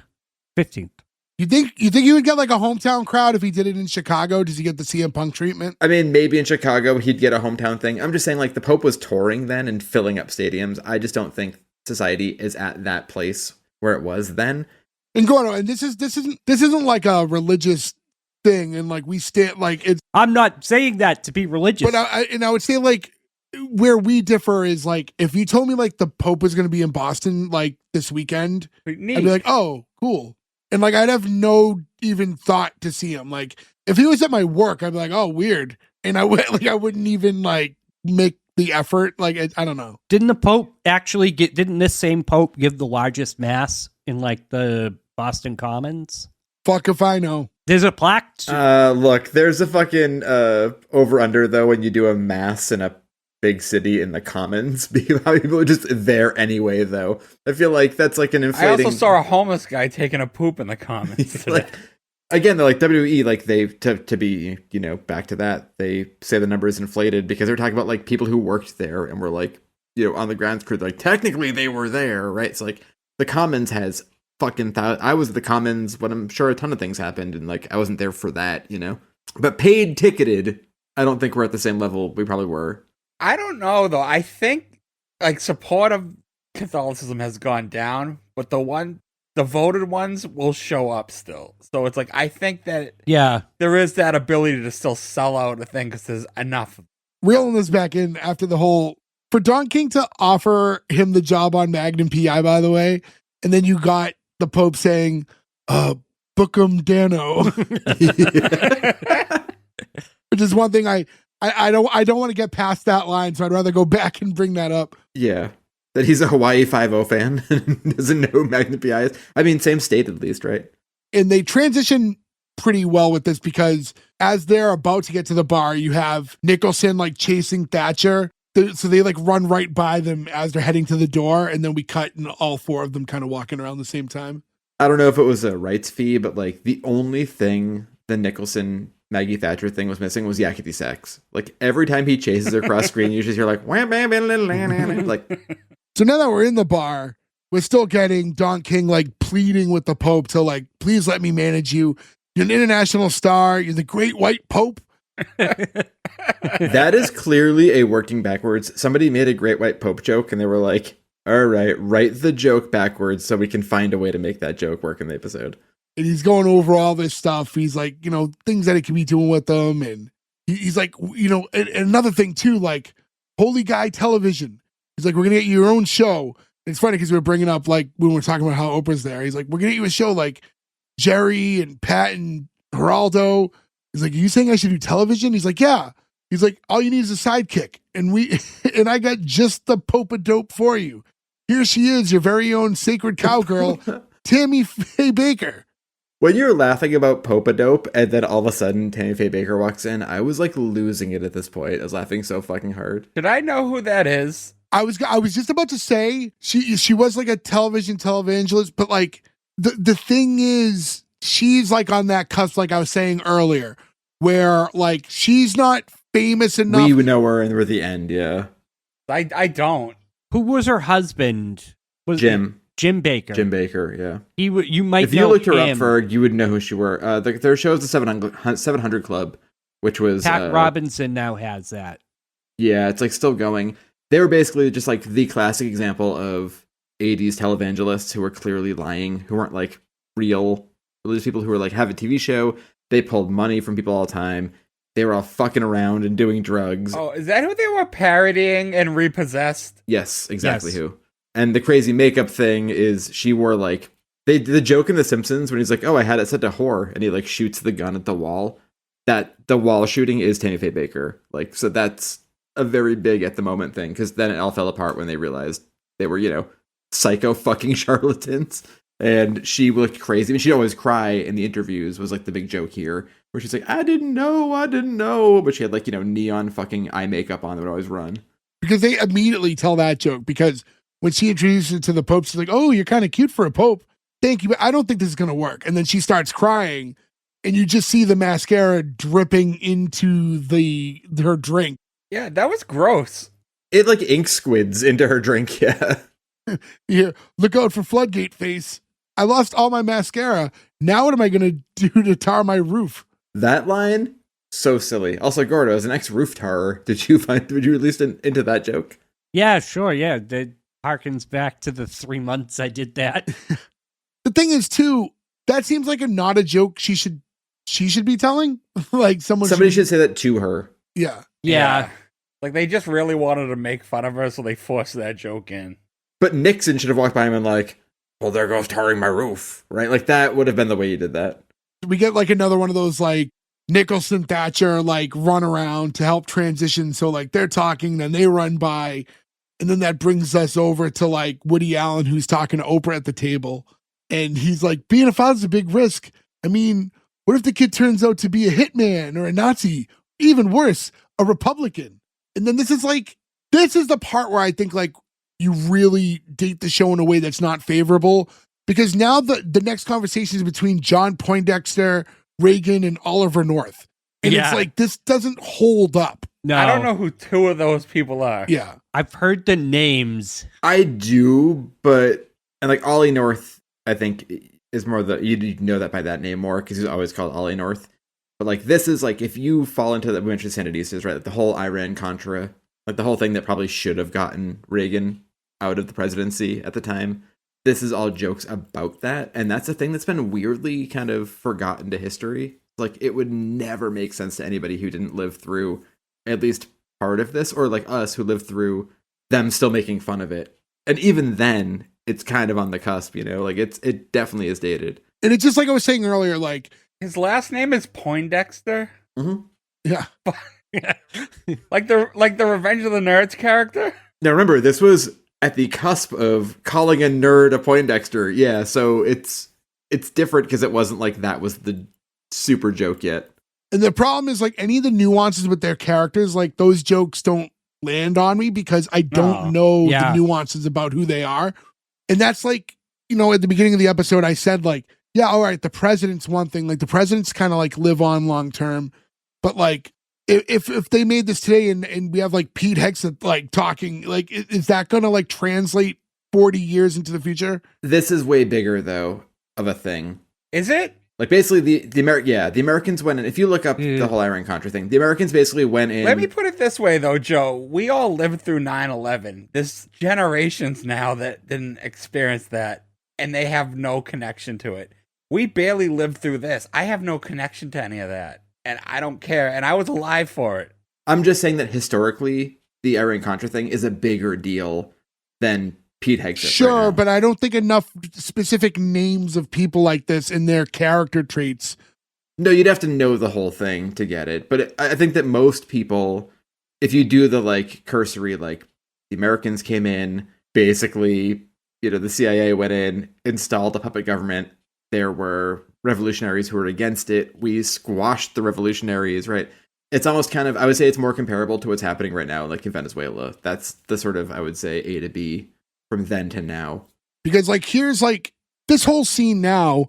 15th. You think he would get like a hometown crowd if he did it in Chicago? Does he get the CM Punk treatment? I mean, maybe in Chicago he'd get a hometown thing. I'm just saying, like, the Pope was touring then and filling up stadiums. I just don't think society is at that place where it was then. And going on, and this isn't like a religious thing, and like we stand like it's. I'm not saying that to be religious. But I would say like where we differ is like if you told me like the Pope was going to be in Boston like this weekend, Neat. I'd be like, oh, cool. And like, I'd have no even thought to see him. Like, if he was at my work, I'd be like, oh, weird. And I wouldn't even like make the effort. Like, I don't know. Didn't the Pope actually didn't this same Pope give the largest mass in like the Boston Commons? Fuck if I know. There's a plaque. Look, there's a fucking over under though when you do a mass in a big city in the Commons. How people are just there anyway, though. I feel like that's like an I inflating. also saw a homeless guy taking a poop in the comments. like, again, they're like WWE, like they to be, you know, back to that. They say the number is inflated because they're talking about like people who worked there and were like, you know, on the grounds crew. Like technically they were there, right? It's like the Commons has fucking I was at the Commons when I'm sure a ton of things happened, and like I wasn't there for that, you know. But paid ticketed, I don't think we're at the same level we probably were. I don't know though. I think like support of Catholicism has gone down, but the one the voted ones will show up still. So it's like, I think that Yeah. there is that ability to still sell out a thing because there's enough. Reeling this back in after the whole, for Don King to offer him the job on Magnum PI, by the way, and then you got the Pope saying, book 'em Dano. Which is one thing I don't want to get past that line, so I'd rather go back and bring that up. Yeah. That he's a Hawaii 5-0 fan and doesn't know who Magnum PI is. I mean, same state at least, right? And they transition pretty well with this because as they're about to get to the bar, you have Nicholson like chasing Thatcher. So they like run right by them as they're heading to the door, and then we cut and all four of them kind of walking around the same time. I don't know if it was a rights fee, but like the only thing the Nicholson Maggie Thatcher thing was missing was yakety sax. Like every time he chases her across screen, you just hear like like. So now that we're in the bar, we're still getting Don King like pleading with the Pope to like, please let me manage you. You're an international star. You're the great white Pope. That is clearly a working backwards. Somebody made a great white Pope joke and they were like, all right, write the joke backwards so we can find a way to make that joke work in the episode. And he's going over all this stuff. He's like, things that he can be doing with them. And he's like, and another thing too, like Holy Guy Television. He's like, we're going to get you your own show. And it's funny because we were bringing up, like, when we're talking about how Oprah's there, he's like, we're going to get you a show like Jerry and Pat and Geraldo. He's like, are you saying I should do television? He's like, yeah. He's like, all you need is a sidekick. And I got just the Pope-a-dope for you. Here she is, your very own sacred cowgirl, Tammy Faye Baker. When you're laughing about Pope-a-dope and then all of a sudden Tammy Faye Baker walks in, I was like losing it at this point. I was laughing so fucking hard. Did I know who that is? I was just about to say she was like a televangelist, but like the thing is she's like on that cusp, like I was saying earlier, where like she's not famous enough. We would know her and we're at the end, yeah. I don't. Who was her husband? Was Jim. Jim Baker. Jim Baker, yeah. You might if you know looked her him. up, Ferg, you would know who she were. Their show is the 700 Club, which was Pat Robinson now has that. Yeah, it's like still going. They were basically just like the classic example of 80s televangelists who were clearly lying, who weren't like real religious people who were like have a TV show. They pulled money from people all the time. They were all fucking around and doing drugs. Oh, is that who they were parodying and Repossessed? Yes, exactly who. And the crazy makeup thing is she wore like the joke in The Simpsons when he's like, oh, I had it set to whore, and he like shoots the gun at the wall. That the wall shooting is Tammy Faye Baker. Like, so that's a very big at the moment thing, because then it all fell apart when they realized they were, psycho fucking charlatans. And she looked crazy. I mean, she'd always cry in the interviews, was like the big joke here, where she's like, I didn't know. But she had like, neon fucking eye makeup on that would always run. Because they immediately tell that joke, because when she introduces it to the Pope, she's like, oh, you're kind of cute for a Pope. Thank you, but I don't think this is going to work. And then she starts crying, and you just see the mascara dripping into her drink. Yeah, that was gross. It like ink squids into her drink, yeah. Here, look out for Floodgate face. I lost all my mascara. Now what am I going to do to tar my roof? That line, so silly. Also, Gordo, as an ex-roof tarer, did you at least into that joke? Yeah, sure, yeah. That harkens back to the 3 months I did that. The thing is, too, that seems like not a joke she should be telling. Like somebody should say that to her. Yeah. Like they just really wanted to make fun of her, so they forced that joke in. But Nixon should have walked by him and like, well, there goes tarring my roof, right? Like that would have been the way you did that. We get like another one of those like Nicholson Thatcher like run around to help transition. So like they're talking, then they run by, and then that brings us over to like Woody Allen, who's talking to Oprah at the table, and he's like, being a father's a big risk. I mean, what if the kid turns out to be a hitman or a Nazi, even worse, a Republican? And then this is the part where I think like you really date the show in a way that's not favorable, because now the next conversation is between John Poindexter, Reagan, and Oliver North. And it's like, this doesn't hold up. No. I don't know who two of those people are. Yeah. I've heard the names. I do, and like Ollie North, I think is more you know that by that name more because he's always called Ollie North. But like this is like if you fall into that, we mentioned Sandinistas, right? Like the whole Iran-Contra, like the whole thing that probably should have gotten Reagan out of the presidency at the time. this is all jokes about that. And that's a thing that's been weirdly kind of forgotten to history. Like, it would never make sense to anybody who didn't live through at least part of this, or like us who lived through them still making fun of it. And even then, it's kind of on the cusp, you know? Like, it definitely is dated. And it's just like I was saying earlier, like, his last name is Poindexter. Mm-hmm. yeah. like the Revenge of the Nerds character. Now remember, this was at the cusp of calling a nerd a Poindexter. Yeah, so it's different because it wasn't like that was the super joke yet. And the problem is, like, any of the nuances with their characters, like, those jokes don't land on me because I don't know the nuances about who they are. And that's like, you know, at the beginning of the episode, I said, like, yeah, all right, the president's one thing. Like, the president's kind of like live on long term. But like, if they made this today and we have like Pete Hegseth like talking, like, is that going to like translate 40 years into the future? This is way bigger though of a thing. Is it? Like, basically the Americans went in. If you look up the whole Iran-Contra thing, the Americans basically went in. Let me put it this way though, Joe. We all lived through 9/11. There's generations now that didn't experience that, and they have no connection to it. We barely lived through this. I have no connection to any of that, and I don't care, and I was alive for it. I'm just saying that historically, the Iran-Contra thing is a bigger deal than Pete Hegseth. Sure, right, but I don't think enough specific names of people like this and their character traits. No, you'd have to know the whole thing to get it. But I think that most people, if you do the like cursory, like the Americans came in, basically, you know, the CIA went in, installed a puppet government. There were revolutionaries who were against it. We squashed the revolutionaries, right? It's almost kind of, I would say it's more comparable to what's happening right now, like in Venezuela. That's the sort of, I would say, A to B from then to now. Because like, here's like this whole scene now,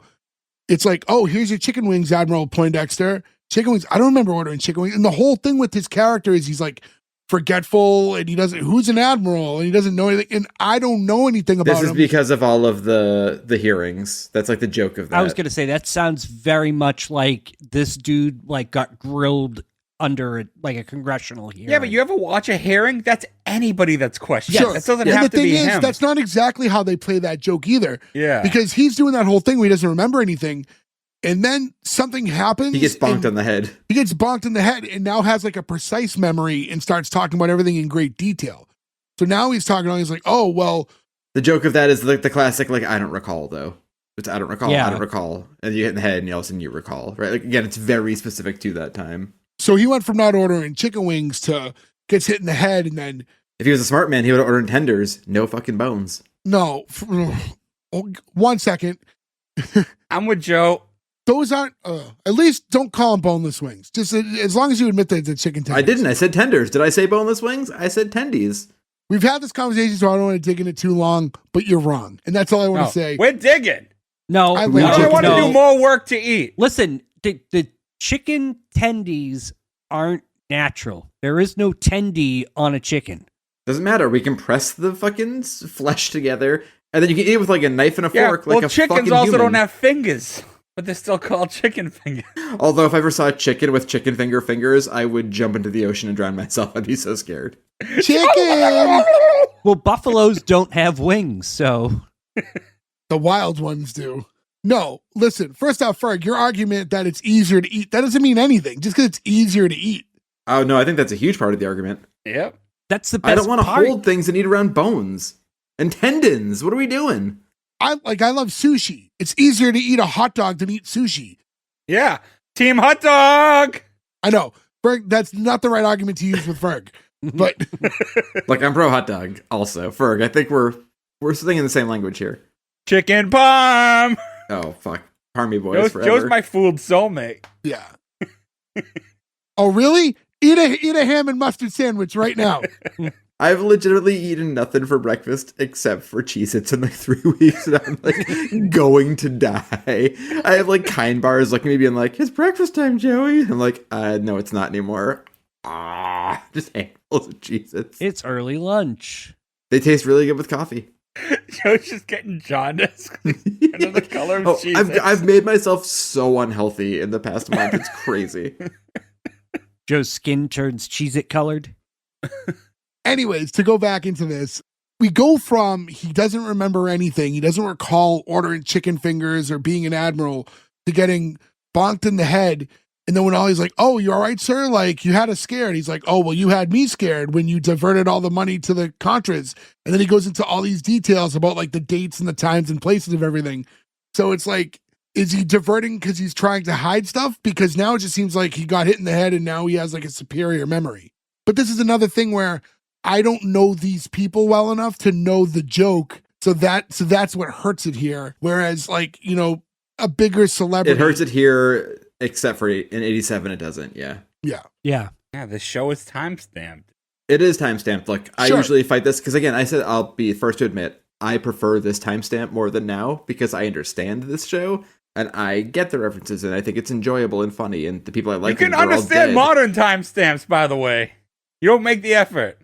it's like, oh, here's your chicken wings, Admiral Poindexter. Chicken wings. I don't remember ordering chicken wings. And the whole thing with his character is he's like forgetful and he doesn't, who's an admiral? And he doesn't know anything. And I don't know anything about him. This is because of all of the hearings. That's like the joke of that. I was going to say, that sounds very much like this dude like got grilled under like a congressional hearing. Yeah, but you ever watch a hearing? That's anybody that's questioned. Sure. That doesn't And have the to thing be is, him. that's not exactly how they play that joke either. Yeah. Because he's doing that whole thing where he doesn't remember anything. And then something happens. He gets bonked on the head. He gets bonked in the head and now has like a precise memory and starts talking about everything in great detail. So now he's talking on, he's like, oh, well. The joke of that is like the classic, like, I don't recall though. It's I don't recall, Yeah. I don't recall. And you hit in the head and all of a sudden you recall, right? Like, again, it's very specific to that time. So he went from not ordering chicken wings to gets hit in the head and then. If he was a smart man, he would have ordered tenders, no fucking bones. No. 1 second. I'm with Joe. Those aren't, at least don't call them boneless wings. Just as long as you admit that it's chicken tenders. I didn't. I said tenders. Did I say boneless wings? I said tendies. We've had this conversation, so I don't want to dig in it too long, but you're wrong. And that's all I want to say. We're digging. No, I I like don't want to no. do more work to eat. Listen, the chicken tendies aren't natural. There is no tendy on a chicken. Doesn't matter. We can press the fucking flesh together, and then you can eat it with like a knife and a Yeah, fork, like well, a chickens fucking also human. don't have fingers, but they're still called chicken fingers. Although if I ever saw a chicken with chicken fingers, I would jump into the ocean and drown myself. I'd be so scared. Chicken! Well, buffaloes don't have wings, so The wild ones do. No, listen, first off, Ferg, your argument that it's easier to eat, that doesn't mean anything. Just because it's easier to eat. Oh no, I think that's a huge part of the argument. Yep. that's the best I don't want to part. hold things and eat around bones and tendons. What are we doing? I love sushi. It's easier to eat a hot dog than eat sushi. Yeah. Team hot dog. I know. Ferg, that's not the right argument to use with Ferg. But Like, I'm pro hot dog also. Ferg, I think we're singing the same language here. Chicken palm. Oh fuck. Army boys forever. Joe's my food soulmate. yeah. Oh, really? Eat a ham and mustard sandwich right now. I've legitimately eaten nothing for breakfast except for Cheez-Its in like 3 weeks, and I'm like going to die. I have like Kind bars looking at me being like, it's breakfast time, Joey. I'm like, no, it's not anymore. Just handfuls of Cheez-Its. It's early lunch. They taste really good with coffee. Joe's just getting jaundiced. Another color of cheese. I've made myself so unhealthy in the past month. It's crazy. Joe's skin turns Cheez-It colored. Anyways, to go back into this, we go from he doesn't remember anything, he doesn't recall ordering chicken fingers or being an admiral, to getting bonked in the head. And then when Ollie's like, oh, you all right, sir? Like, you had us scared. He's like, oh, well, you had me scared when you diverted all the money to the Contras. And then he goes into all these details about like the dates and the times and places of everything. So it's like, is he diverting because he's trying to hide stuff? Because now it just seems like he got hit in the head and now he has like a superior memory. But this is another thing where I don't know these people well enough to know the joke. So that's what hurts it here. Whereas like, you know, a bigger celebrity. It hurts it here, except for in 87, it doesn't. Yeah. Yeah. Yeah, the show is timestamped. It is timestamped. Look, I Sure. usually fight this because, again, I said I'll be first to admit I prefer this timestamp more than now because I understand this show and I get the references and I think it's enjoyable and funny and the people I like. You can they're all understand dead. modern timestamps, by the way. You don't make the effort.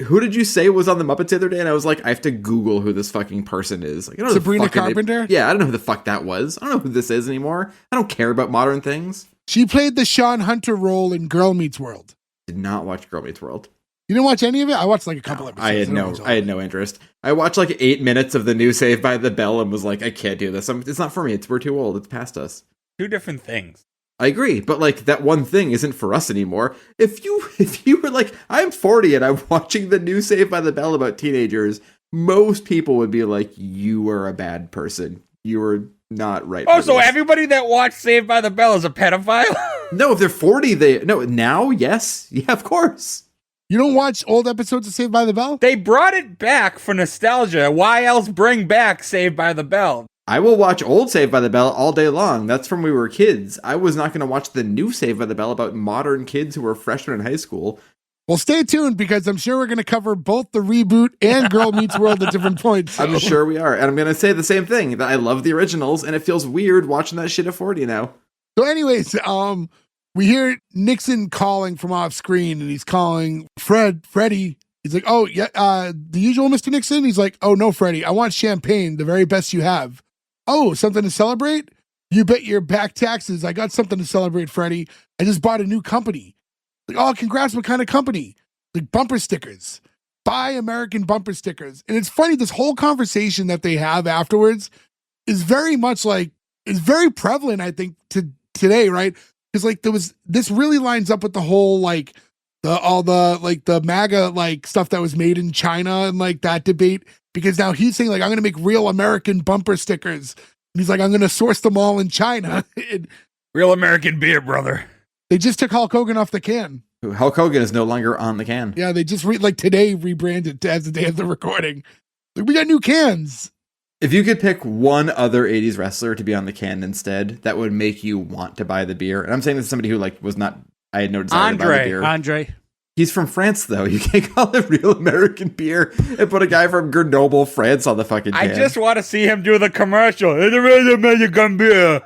Who did you say was on the Muppets the other day? And I was like, I have to Google who this fucking person is. Like, I don't know who the Sabrina fucking- Carpenter? Yeah, I don't know who the fuck that was. I don't know who this is anymore. I don't care about modern things. She played the Sean Hunter role in Girl Meets World. Did not watch Girl Meets World. You didn't watch any of it? I watched like a couple episodes. I had didn't watch all I had of it. no interest. I watched like 8 minutes of the new Saved by the Bell and was like, I can't do this. It's not for me. We're too old. It's past us. Two different things. I agree, but like that one thing isn't for us anymore. If you were like, I'm 40 and I'm watching the new Saved by the Bell about teenagers, most people would be like, you are a bad person. You are not right. Oh, for so this." everybody that watched Saved by the Bell is a pedophile? No, if they're 40, now, yes. Yeah, of course. You don't watch old episodes of Saved by the Bell? They brought it back for nostalgia. Why else bring back Saved by the Bell? I will watch old Saved by the Bell all day long. That's from when we were kids. I was not going to watch the new Saved by the Bell about modern kids who were freshmen in high school. Well, stay tuned because I'm sure we're going to cover both the reboot and Girl Meets World at different points. So. I'm sure we are. And I'm going to say the same thing, that I love the originals, and it feels weird watching that shit at 40 now. So anyways, we hear Nixon calling from off screen and he's calling Freddie. He's like, oh, yeah, the usual Mr. Nixon? He's like, oh, no, Freddie, I want champagne, the very best you have. Oh, something to celebrate? You bet your back taxes. I got something to celebrate, Freddie. I just bought a new company. Like, oh, congrats, what kind of company? Like bumper stickers. Buy American bumper stickers. And it's funny, this whole conversation that they have afterwards is very much like, is very prevalent, I think, to today, right? Because like this really lines up with the whole like the MAGA like stuff that was made in China and like that debate. Because now he's saying like, I'm going to make real American bumper stickers. And he's like, I'm going to source them all in China. And Real American beer, brother. they just took Hulk Hogan off the can. Hulk Hogan is no longer on the can. Yeah, they just today rebranded as the day of the recording. Like, we got new cans. If you could pick one other 80s wrestler to be on the can instead, that would make you want to buy the beer. And I'm saying this as somebody who like was not, I had no desire to buy the beer. Andre. He's from France, though. You can't call it real American beer and put a guy from Grenoble, France on the fucking can. I just want to see him do the commercial. It's a real American beer.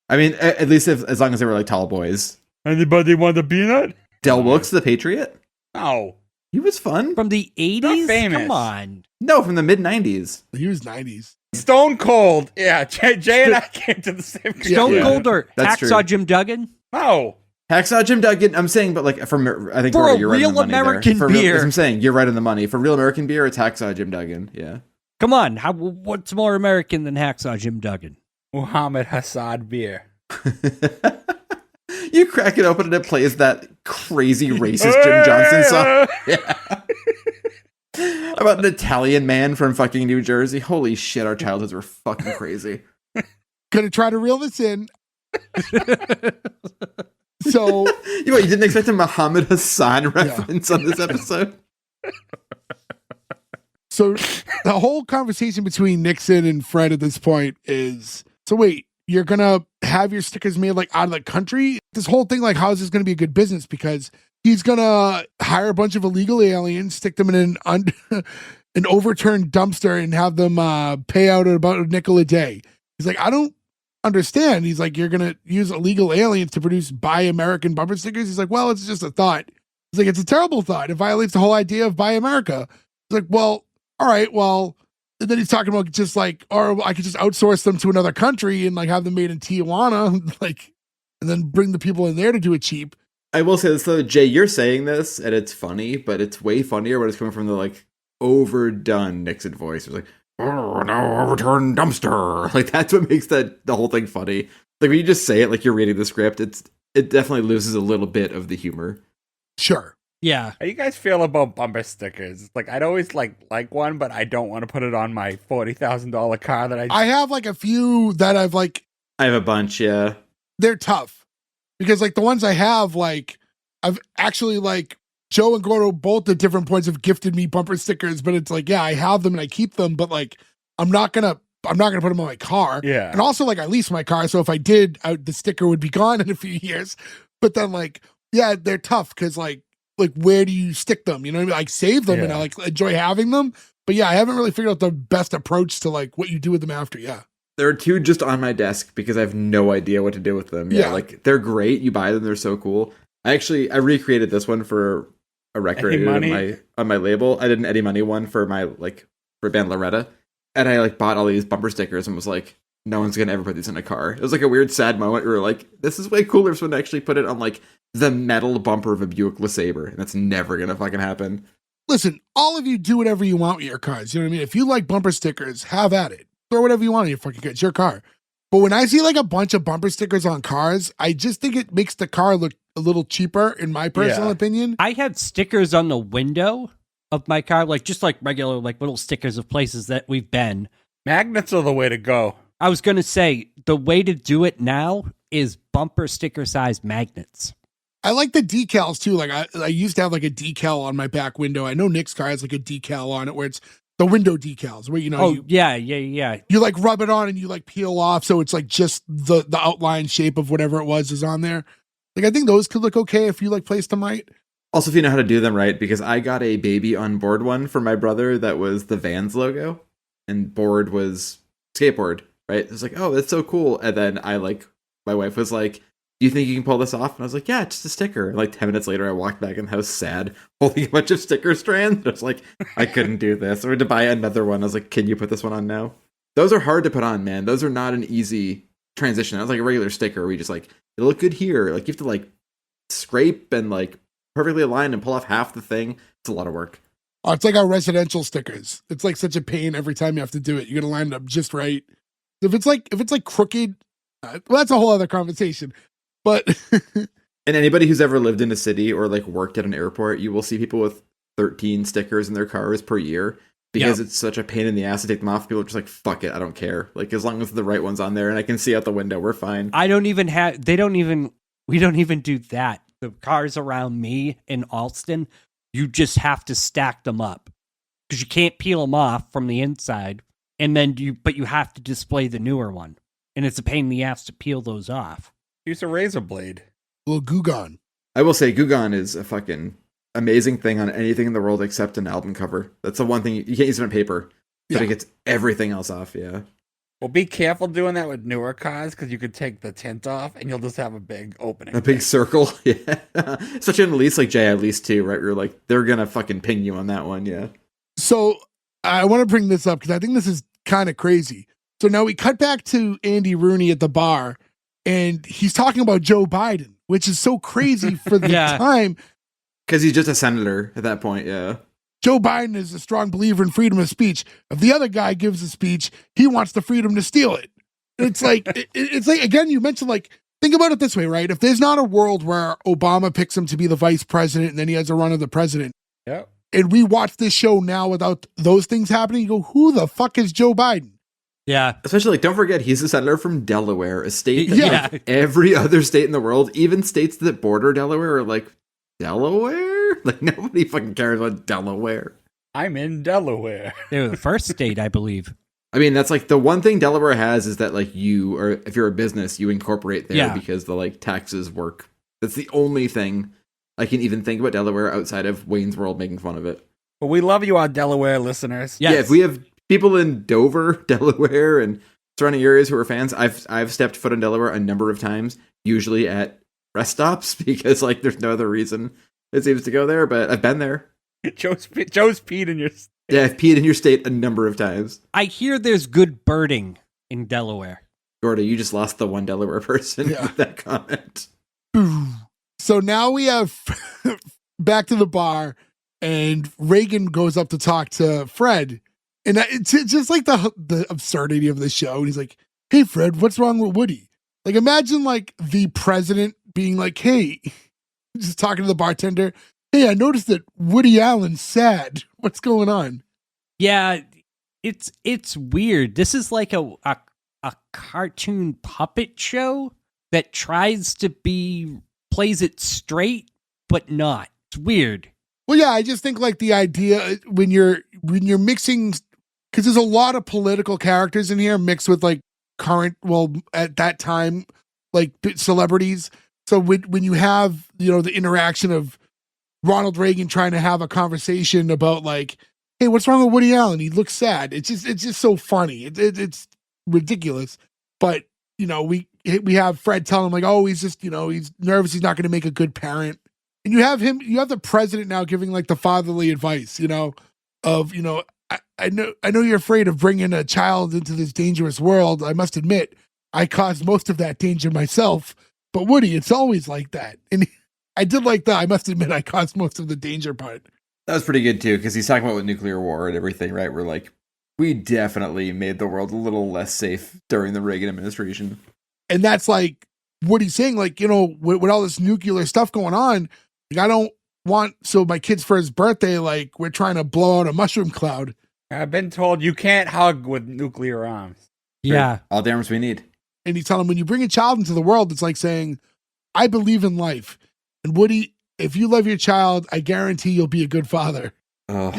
I mean, at least as long as they were like tall boys. Anybody want a peanut? Del Wilkes the Patriot? No. He was fun. From the 80s? Not famous. Come on. No, from the mid-90s. He was 90s. Stone Cold. Yeah, Jay and I came to the same conclusion. Stone Yeah. Cold or That's Hacksaw true. Jim Duggan? No. Hacksaw Jim Duggan, I'm saying, but like, I think For Rory, a you're right real on the money American there. beer. As I'm saying, you're right on the money. For real American beer, it's Hacksaw Jim Duggan. Yeah. Come on. What's more American than Hacksaw Jim Duggan? Muhammad Hassad beer. You crack it open and it plays that crazy racist Jim Johnson song. Yeah. About an Italian man from fucking New Jersey. Holy shit, our childhoods were fucking crazy. Gonna try to reel this in. So You didn't expect a Muhammad Hassan reference on this episode? So the whole conversation between Nixon and Fred at this point is, so wait, you're going to have your stickers made like out of the country? This whole thing, like, how is this going to be a good business? Because he's going to hire a bunch of illegal aliens, stick them in an overturned dumpster and have them pay out at about a nickel a day. He's like, I don't understand. He's like, you're going to use illegal aliens to produce Buy American bumper stickers? He's like, well, it's just a thought. He's like, it's a terrible thought. It violates the whole idea of Buy America. He's like, well, all right, well, and then he's talking about just like, or I could just outsource them to another country and like have them made in Tijuana, like, and then bring the people in there to do it cheap. I will say this though, Jay, you're saying this and it's funny, but it's way funnier when it's coming from the like overdone Nixon voice. It was like, oh, no, overturn dumpster. Like, that's what makes the whole thing funny. Like, when you just say it like you're reading the script, it definitely loses a little bit of the humor. Sure. Yeah. How you guys feel about bumper stickers? Like, I'd always like one, but I don't want to put it on my $40,000 car that I have like a few that I've like, I have a bunch, yeah. they're tough because like the ones I have, like I've actually like Joe and Gordo both at different points have gifted me bumper stickers, but it's like, yeah, I have them and I keep them, but like, I'm not gonna put them on my car. Yeah. And also like I lease my car. So if I did, the sticker would be gone in a few years, but then like, yeah, they're tough. Cause like where do you stick them? You know what I mean? Like save them and I like enjoy having them, but yeah, I haven't really figured out the best approach to like what you do with them after. Yeah. There are two just on my desk because I have no idea what to do with them. Yeah, like they're great. You buy them, they're so cool. I recreated this one for a record I did on my label. I did an Eddie Money one for my for band Loretta, and I like bought all these bumper stickers and was like, no one's gonna ever put these in a car. It was like a weird sad moment where like, this is way cooler if someone actually put it on like the metal bumper of a Buick LeSabre, and that's never gonna fucking happen. Listen, all of you do whatever you want with your cars. You know what I mean? If you like bumper stickers, have at it. Throw whatever you want on your fucking car. It's your car. But when I see like a bunch of bumper stickers on cars, I just think it makes the car look a little cheaper, in my personal opinion. I have stickers on the window of my car, like just like regular, like little stickers of places that we've been. Magnets are the way to go. I was going to say, the way to do it now is bumper sticker size magnets. I like the decals too. Like I used to have like a decal on my back window. I know Nick's car has like a decal on it where it's the window decals where, you know, yeah. You like rub it on and you like peel off. So it's like just the outline shape of whatever it was is on there. Like, I think those could look okay if you like placed them right. Also, if you know how to do them right, because I got a baby on board one for my brother that was the Vans logo and board was skateboard, right? It was like, oh, that's so cool. And then my wife was like, do you think you can pull this off? And I was like, yeah, it's just a sticker. And like 10 minutes later, I walked back in the house sad, holding a bunch of sticker strands. I was like, I couldn't do this. I had to buy another one. I was like, can you put this one on now? Those are hard to put on, man. Those are not an easy transition. That was like a regular sticker where you just like, it'll look good here. Like you have to like scrape and like perfectly align and pull off half the thing. It's a lot of work. Oh, it's like our residential stickers. It's like such a pain every time you have to do it. You got to line it up just right. If it's like crooked, well, that's a whole other conversation. But and anybody who's ever lived in a city or like worked at an airport, you will see people with 13 stickers in their cars per year because it's such a pain in the ass to take them off. People are just like, fuck it, I don't care. Like as long as the right one's on there and I can see out the window, we're fine. We don't even do that. The cars around me in Alston, you just have to stack them up because you can't peel them off from the inside. And then but you have to display the newer one. And it's a pain in the ass to peel those off. Use a razor blade. A little Goo Gone. I will say Goo Gone is a fucking amazing thing on anything in the world except an album cover. That's the one thing you can't use it on paper, but it gets everything else off. Yeah. Well, be careful doing that with newer cars because you could take the tint off and you'll just have a big opening. A big circle. Yeah. Especially on the lease like Jay, at least too, right? You're like, they're going to fucking ping you on that one. Yeah. So I want to bring this up because I think this is kind of crazy. So now we cut back to Andy Rooney at the bar and he's talking about Joe Biden, which is so crazy for the time. Because he's just a senator at that point, yeah. Joe Biden is a strong believer in freedom of speech. If the other guy gives a speech, he wants the freedom to steal it. It's like, it's like, again, you mentioned like, think about it this way, right? If there's not a world where Obama picks him to be the vice president and then he has a run of the president, and we watch this show now without those things happening, you go, who the fuck is Joe Biden? Yeah. Especially, like, don't forget, he's a senator from Delaware, a state that like, every other state in the world, even states that border Delaware, are like, Delaware? Like, nobody fucking cares about Delaware. I'm in Delaware. They were the first state, I believe. I mean, that's like the one thing Delaware has is that, like, you, or if you're a business, you incorporate there because the, like, taxes work. That's the only thing I can even think about Delaware outside of Wayne's World making fun of it. Well, we love you, our Delaware listeners. Yes. Yeah, if we have people in Dover, Delaware, and surrounding areas who are fans, I've stepped foot in Delaware a number of times, usually at rest stops, because like there's no other reason it seems to go there, but I've been there. Joe's peed in your state. Yeah, I've peed in your state a number of times. I hear there's good birding in Delaware. Gordy, you just lost the one Delaware person with that comment. So now we have back to the bar. and Reagan goes up to talk to Fred. And it's just like the absurdity of the show. And he's like, hey, Fred, what's wrong with Woody? Like, imagine like the president being like, hey, just talking to the bartender. Hey, I noticed that Woody Allen's sad. What's going on? Yeah, it's weird. This is like a cartoon puppet show that tries to plays it straight, but not. It's weird. Well, yeah, I just think like the idea when you're mixing, because there's a lot of political characters in here mixed with like current, well, at that time, like celebrities. So when you have, the interaction of Ronald Reagan trying to have a conversation about like, hey, what's wrong with Woody Allen? He looks sad. It's just so funny. It's ridiculous. But, we have Fred tell him like, oh, he's just, he's nervous. He's not going to make a good parent. And you have the president now giving like the fatherly advice, of, I know you're afraid of bringing a child into this dangerous world. I must admit, I caused most of that danger myself. But Woody, it's always like that. And I did like that. I must admit, I caused most of the danger part. That was pretty good too, because he's talking about with nuclear war and everything, right? We're like, we definitely made the world a little less safe during the Reagan administration. And that's like what he's saying, like, with all this nuclear stuff going on, like, I don't want, so my kid's for his birthday, like, we're trying to blow out a mushroom cloud. I've been told you can't hug with nuclear arms. Yeah. All the arms we need. And he's telling him, when you bring a child into the world, it's like saying, I believe in life. And Woody, if you love your child, I guarantee you'll be a good father. Oh,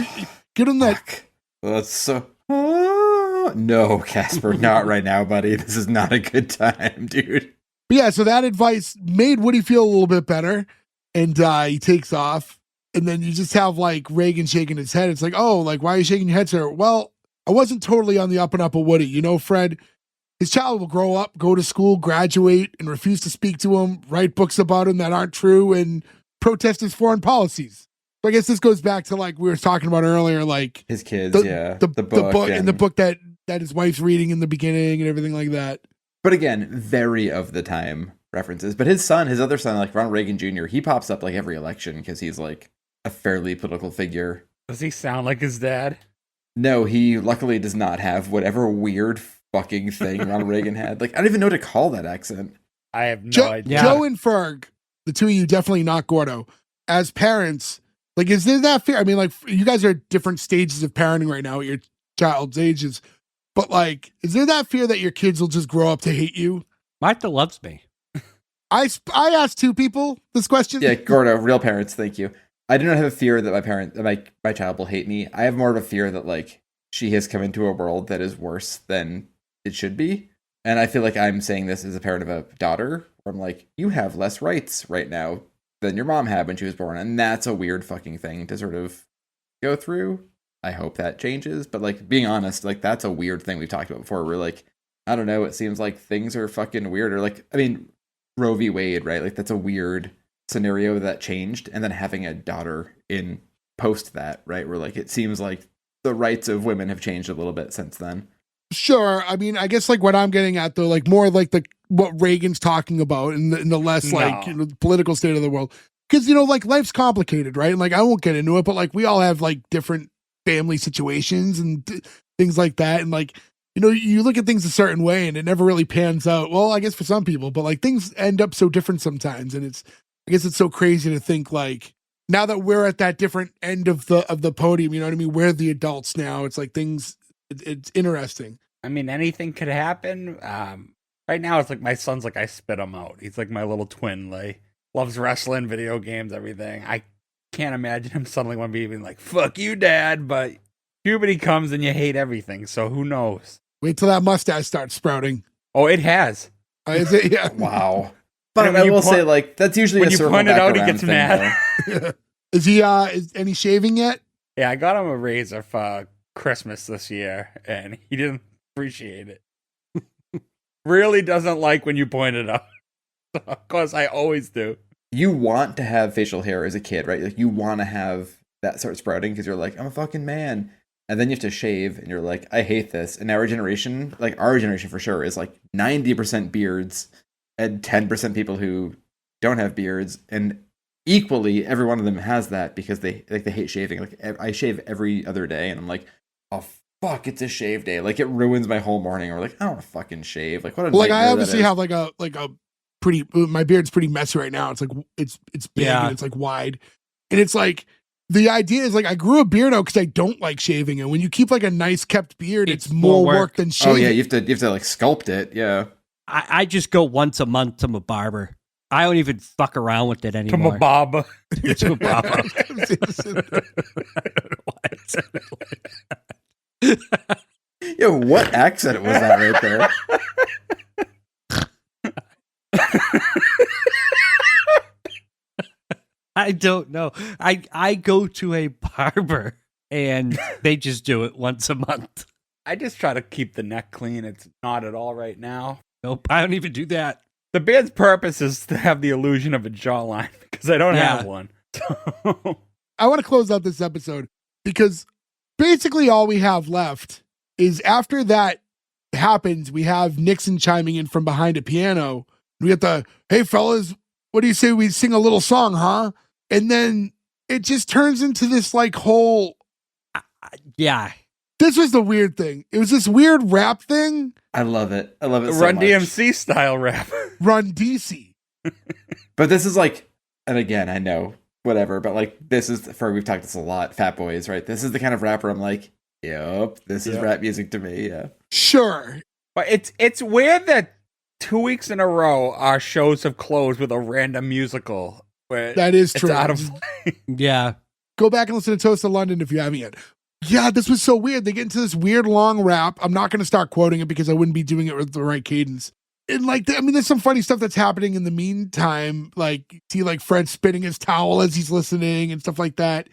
Get him that. That's so. No, Casper, not right now, buddy. This is not a good time, dude. But yeah, so that advice made Woody feel a little bit better. And he takes off. And then you just have like Reagan shaking his head. It's like, oh, like, why are you shaking your head, sir? Well, I wasn't totally on the up and up of Woody. Fred, his child will grow up, go to school, graduate, and refuse to speak to him, write books about him that aren't true, and protest his foreign policies. So I guess this goes back to like we were talking about earlier, like his kids, the book and the book that his wife's reading in the beginning and everything like that. But again, very of the time references. But his other son, like Ronald Reagan Jr., he pops up like every election because he's like a fairly political figure. Does he sound like his dad? No, he luckily does not have whatever weird fucking thing Ronald Reagan had. Like, I don't even know what to call that accent. I have no idea. Joe and Ferg, the two of you, definitely not Gordo. As parents, like, is there that fear? I mean, like, you guys are at different stages of parenting right now at your child's ages. But, like, is there that fear that your kids will just grow up to hate you? Martha loves me. I asked two people this question. Yeah, Gordo, real parents, thank you. I do not have a fear that my child will hate me. I have more of a fear that, like, she has come into a world that is worse than it should be. And I feel like I'm saying this as a parent of a daughter, where I'm like, you have less rights right now than your mom had when she was born. And that's a weird fucking thing to sort of go through. I hope that changes. But like, being honest, like, that's a weird thing we've talked about before. We're like, I don't know, it seems like things are fucking weird. Or like, I mean, Roe v. Wade, right? Like, that's a weird scenario that changed. And then having a daughter in post that, right? Where like, it seems like the rights of women have changed a little bit since then. Sure. I mean, I guess like what I'm getting at though, like more like what Reagan's talking about in the less like political state of the world. Because, like life's complicated, right? And like, I won't get into it, but like we all have like different family situations and things like that. And like, you look at things a certain way and it never really pans out. Well, I guess for some people, but like things end up so different sometimes. And I guess it's so crazy to think like, now that we're at that different end of the podium, you know what I mean? We're the adults now. It's like it's interesting. I mean, anything could happen. Right now, it's like my son's like, I spit him out. He's like my little twin. Like, loves wrestling, video games, everything. I can't imagine him suddenly one be even like, fuck you, dad. But puberty comes and you hate everything. So who knows? Wait till that mustache starts sprouting. Oh, it has. Is it? Yeah. Wow. But I will say, like, that's usually when you point it out, he gets mad. Is he? Is any shaving yet? Yeah, I got him a razor for Christmas this year, and he didn't appreciate it. Really doesn't like when you point it out. Of course, I always do. You want to have facial hair as a kid, right? Like, you want to have that start sprouting because you're like, I'm a fucking man. And then you have to shave, and you're like, I hate this. And our generation for sure, is like 90% beards and 10% people who don't have beards. And equally, every one of them has that because they hate shaving. Like I shave every other day, and I'm like, oh fuck, it's a shave day. Like it ruins my whole morning. Or like I don't want to fucking shave. Like what a Like I nightmare obviously that is. have like a pretty. My beard's pretty messy right now. It's like it's big and it's like wide, and it's like the idea is like I grew a beard out because I don't like shaving, and when you keep like a nice kept beard, it's more work than shaving. Oh yeah, you have to like sculpt it. Yeah. I just go once a month to my barber. I don't even fuck around with it To anymore. my Bob. To my barber. I don't know why I said it like that. Yo, what accent was that right there? I don't know. I go to a barber and they just do it once a month. I just try to keep the neck clean. It's not at all right now. Nope, I don't even do that. The beard's purpose is to have the illusion of a jawline because I don't Yeah. have one. So I want to close out this episode because basically all we have left is after that happens, we have Nixon chiming in from behind a piano. We get the, hey fellas, what do you say we sing a little song, huh? And then it just turns into this like whole, Yeah. this was the weird thing. It was this weird rap thing. I love it. I love it so Run much. DMC style rap. Run DC. But this is like, and again, I know, whatever, but like, this is, we've talked this a lot, Fat Boys, right? This is the kind of rapper I'm like, yep, this is Yep. rap music to me, yeah. Sure. But it's weird that 2 weeks in a row our shows have closed with a random musical. Where That is it's true. out of Yeah. Go back and listen to Toast of London if you haven't yet. Yeah, this was so weird. They get into this weird long rap. I'm not going to start quoting it because I wouldn't be doing it with the right cadence. And like, there's some funny stuff that's happening in the meantime. Like, you see like Fred spinning his towel as he's listening and stuff like that.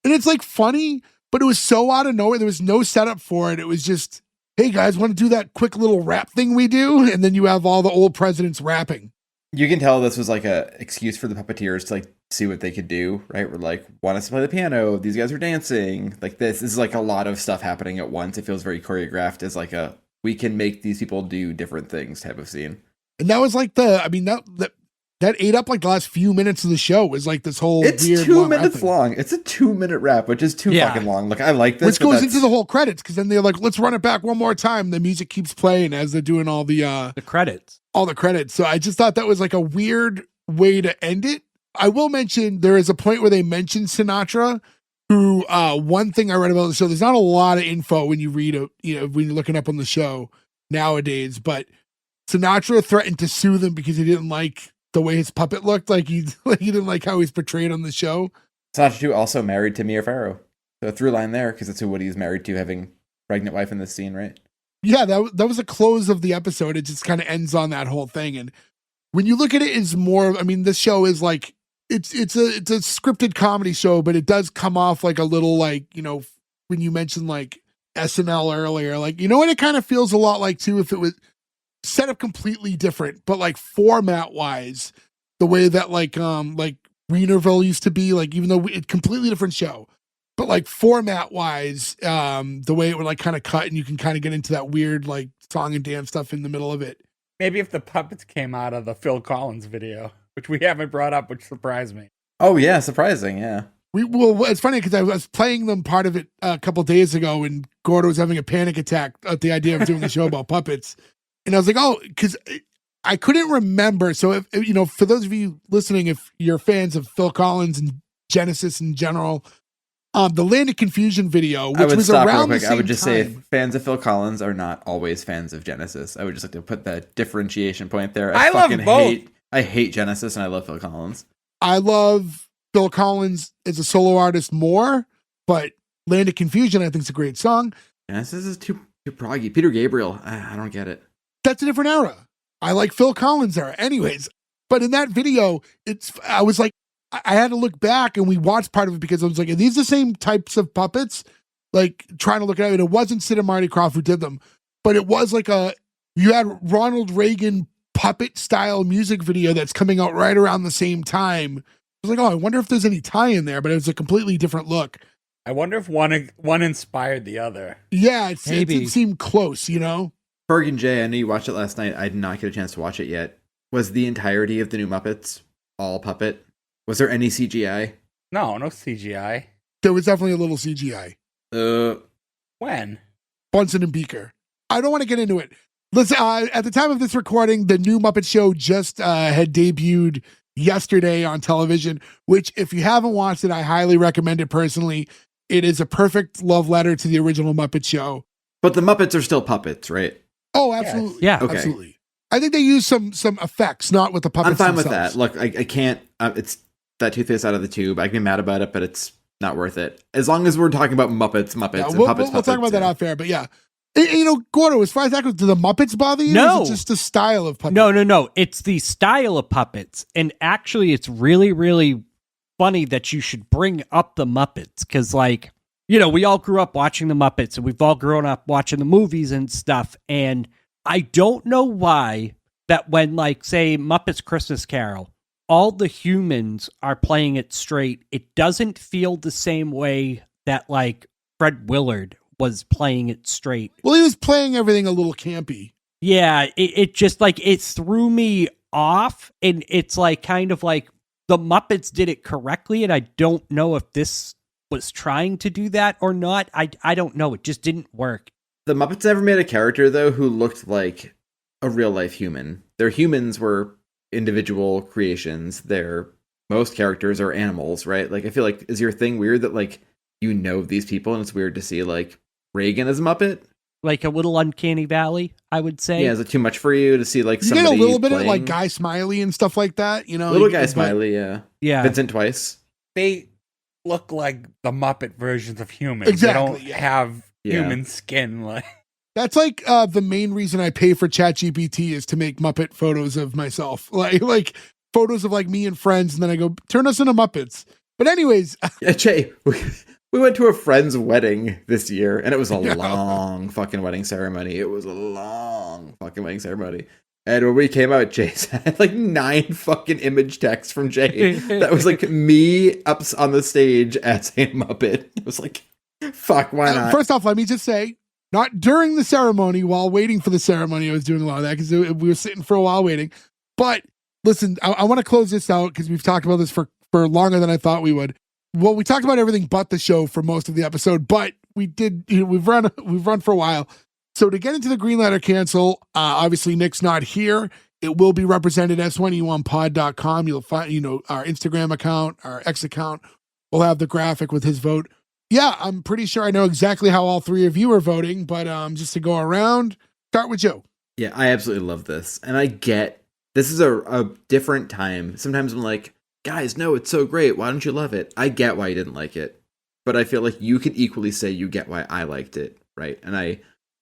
And it's like funny, but it was so out of nowhere. There was no setup for it. It was just, hey guys, want to do that quick little rap thing we do? And then you have all the old presidents rapping. You can tell this was like a excuse for the puppeteers to like see what they could do, right? We're like, want us to play the piano, these guys are dancing. Like this is like a lot of stuff happening at once. It feels very choreographed as like a, we can make these people do different things type of scene. And that was like that ate up like the last few minutes of the show. Was like this whole It's weird 2 long rap minutes thing. long. It's a 2-minute rap, which is too Yeah. fucking long. Like I like this. Which but goes that's- into the whole credits because then they're like, let's run it back one more time. The music keeps playing as they're doing all the credits. credits. So I just thought that was like a weird way to end it. I will mention there is a point where they mention Sinatra, who one thing I read about the show, there's not a lot of info when you read when you're looking up on the show nowadays, but Sinatra threatened to sue them because he didn't like the way his puppet looked. Like he didn't like how he's portrayed on the show. Sinatra too also married to Mia Farrow. So a through line there because that's who Woody's married to, having pregnant wife in this scene, right? Yeah, that was a close of the episode. It just kind of ends on that whole thing. And when you look at it, it's more, I mean, this show is like, it's a scripted comedy show, but it does come off like a little like, when you mentioned like SNL earlier, like, you know what it kind of feels a lot like too, if it was set up completely different, but like format wise, the way that like Wienerville used to be, like, even though it's completely different show, but like format wise, the way it would like kind of cut and you can kind of get into that weird like song and dance stuff in the middle of it. maybe if the puppets came out of the Phil Collins video, which we haven't brought up, which surprised me. Oh yeah, surprising, yeah. It's funny because I was playing them part of it a couple days ago, and Gordo was having a panic attack at the idea of doing a show about puppets, and I was like, oh, because I couldn't remember. So if for those of you listening, if you're fans of Phil Collins and Genesis in general, the Land of Confusion video, which I would was stop real around the quick. same I would just say time. fans of Phil Collins are not always fans of Genesis. I would just like to put that differentiation point there. I love both. I hate Genesis and I love Phil Collins. I love Phil Collins as a solo artist more, but Land of Confusion I think is a great song. Genesis is too proggy. Peter Gabriel, I don't get it. That's a different era. I like Phil Collins era. Anyways, but in that video, I was like, I had to look back and we watched part of it because I was like, are these the same types of puppets? Like trying to look at it. It wasn't Sid and Marty Krofft who did them, but it was like you had Ronald Reagan puppet style music video that's coming out right around the same time. I was like, oh, I wonder if there's any tie in there, but it was a completely different look. I wonder if one inspired the other. Yeah, it Maybe. seemed close, Berg and Jay, I know you watched it last night. I did not get a chance to watch it yet. Was the entirety of the new Muppets all puppet? Was there any CGI? No CGI. There was definitely a little CGI. When? Bunsen and Beaker. I don't want to get into it. Listen, at the time of this recording, the new Muppet Show just had debuted yesterday on television, which if you haven't watched it, I highly recommend it personally. It is a perfect love letter to the original Muppet Show. But the Muppets are still puppets, right? Oh, absolutely. Yes. Yeah. Okay. Absolutely. I think they use some effects, not with the puppets I'm fine themselves. with that. Look, I can't. It's that toothpaste out of the tube. I can be mad about it, but it's not worth it. As long as we're talking about Muppets, Yeah, and we'll puppets. talk about that yeah. off air, but yeah. You know, Gordo, as far as that goes, do the Muppets bother you? No. Or is it just the style of puppets? No. It's the style of puppets. And actually, it's really, really funny that you should bring up the Muppets. Because, like, you know, we all grew up watching the Muppets and we've all grown up watching the movies and stuff. And I don't know why that when, like, say, Muppets Christmas Carol, all the humans are playing it straight. It doesn't feel the same way that, like, Fred Willard was playing it straight. Well, he was playing everything a little campy. Yeah, it just like it threw me off, and it's like kind of like the Muppets did it correctly, and I don't know if this was trying to do that or not. I don't know. It just didn't work. The Muppets never made a character though who looked like a real life human. Their humans were individual creations. Most characters are animals, right? Like I feel like is your thing weird that like you know these people and it's weird to see like Reagan as a Muppet? Like a little uncanny valley, I would say. Yeah, is it too much for you to see like You somebody get a little bit of playing? like Guy Smiley and stuff like that, you know. Little Guy but- Smiley, yeah. Yeah. Vincent Twice. They look like the Muppet versions of humans. Exactly, They don't yeah. have Yeah. human skin. Like That's like the main reason I pay for ChatGPT is to make Muppet photos of myself, like photos of like me and friends, and then I go turn us into Muppets. But anyways, Yeah, Jay, we went to a friend's wedding this year, and it was a Yeah. long fucking wedding ceremony. It was a long fucking wedding ceremony. And when we came out, Jay had like 9 fucking image texts from Jay. That was like me up on the stage as a Muppet. It was like, fuck, why not? first off, let me just say, not during the ceremony, while waiting for the ceremony, I was doing a lot of that because we were sitting for a while waiting. But listen, I want to close this out because we've talked about this for longer than I thought we would. Well, we talked about everything but the show for most of the episode, but we did, we've run for a while. So to get into the green light or cancel, obviously Nick's not here. It will be represented at S1E1pod.com. You'll find, our Instagram account, our X account will have the graphic with his vote. Yeah, I'm pretty sure I know exactly how all 3 of you are voting, but just to go around, start with Joe. Yeah, I absolutely love this. And I get, this is a different time. Sometimes I'm like, guys, no, it's so great. Why don't you love it? I get why you didn't like it. But I feel like you could equally say you get why I liked it, right? And I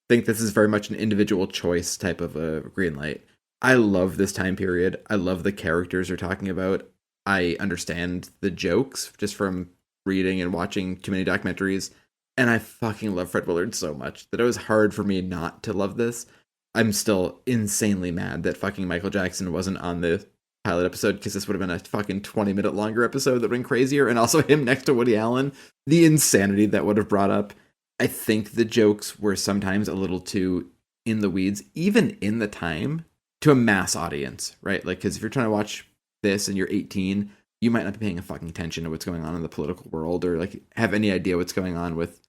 think this is very much an individual choice type of a green light. I love this time period. I love the characters they're talking about. I understand the jokes just from reading and watching too many documentaries. And I fucking love Fred Willard so much that it was hard for me not to love this. I'm still insanely mad that fucking Michael Jackson wasn't on the pilot episode because this would have been a fucking 20-minute longer episode that would have been crazier. And also him next to Woody Allen, the insanity that would have brought up. I think the jokes were sometimes a little too in the weeds, even in the time, to a mass audience, right? Like, because if you're trying to watch this and you're 18, you might not be paying a fucking attention to what's going on in the political world or like have any idea what's going on with,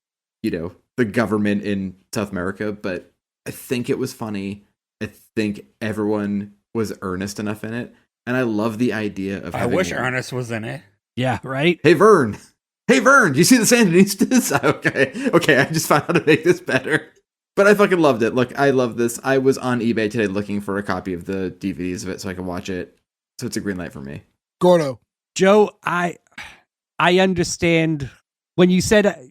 the government in South America. But I think it was funny. I think everyone was earnest enough in it. And I love the idea of I wish Ernest was in it. Yeah, right? Hey, Vern, do you see the Sandinistas? Okay, I just found how to make this better. But I fucking loved it. Look, I love this. I was on eBay today looking for a copy of the DVDs of it so I could watch it. So it's a green light for me. Gordo. Joe, I understand when you said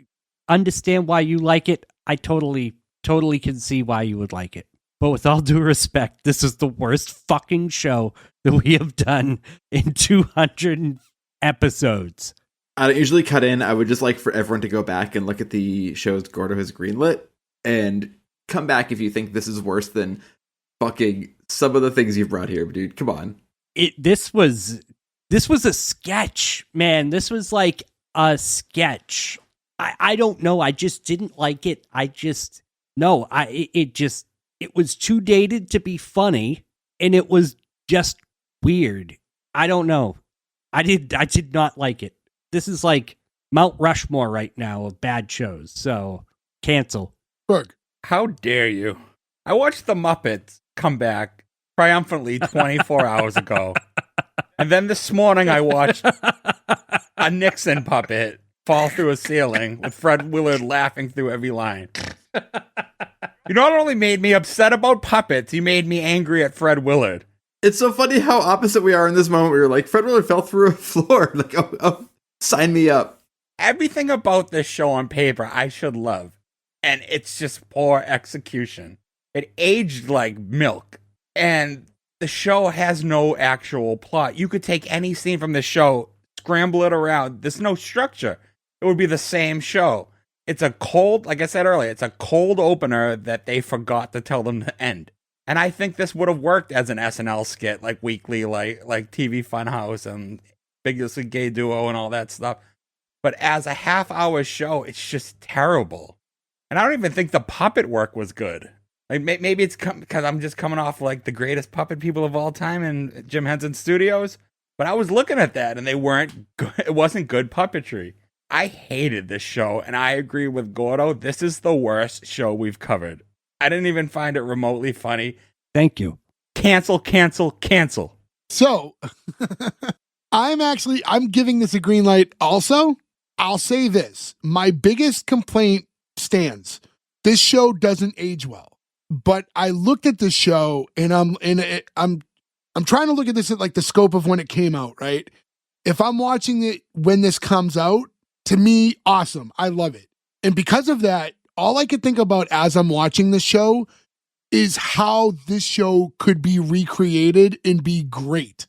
understand why you like it. I totally can see why you would like it. But with all due respect, this is the worst fucking show that we have done in 200 episodes. I don't usually cut in. I would just like for everyone to go back and look at the shows Gordo has greenlit and come back if you think this is worse than fucking some of the things you've brought here, dude. Come on. This was a sketch, man. This was like a sketch. I don't know. I just didn't like it. It was too dated to be funny, and it was just weird. I don't know. I did not like it. This is like Mount Rushmore right now of bad shows. So cancel. Berg. How dare you? I watched The Muppets come back triumphantly 24 hours ago. And then this morning I watched a Nixon puppet fall through a ceiling with Fred Willard laughing through every line. You not only made me upset about puppets, you made me angry at Fred Willard. It's so funny how opposite we are in this moment. We were like, Fred Willard fell through a floor. Like, oh, sign me up. Everything about this show on paper I should love. And it's just poor execution. It aged like milk. And the show has no actual plot. You could take any scene from the show, scramble it around. There's no structure. It would be the same show. It's a cold, like I said earlier, it's a cold opener that they forgot to tell them to end. And I think this would have worked as an SNL skit, like weekly, like TV Funhouse and Biggest Gay Duo and all that stuff. But as a half-hour show, it's just terrible. And I don't even think the puppet work was good. Like maybe it's because I'm just coming off like the greatest puppet people of all time in Jim Henson Studios. But I was looking at that and they weren't good. It wasn't good puppetry. I hated this show, and I agree with Gordo. This is the worst show we've covered. I didn't even find it remotely funny. Thank you. Cancel, cancel, cancel. So I'm giving this a green light also. I'll say this. My biggest complaint stands. This show doesn't age well. But I looked at the show and I'm trying to look at this at like the scope of when it came out, right? If I'm watching it when this comes out, to me, awesome. I love it. And because of that, all I could think about as I'm watching the show is how this show could be recreated and be great.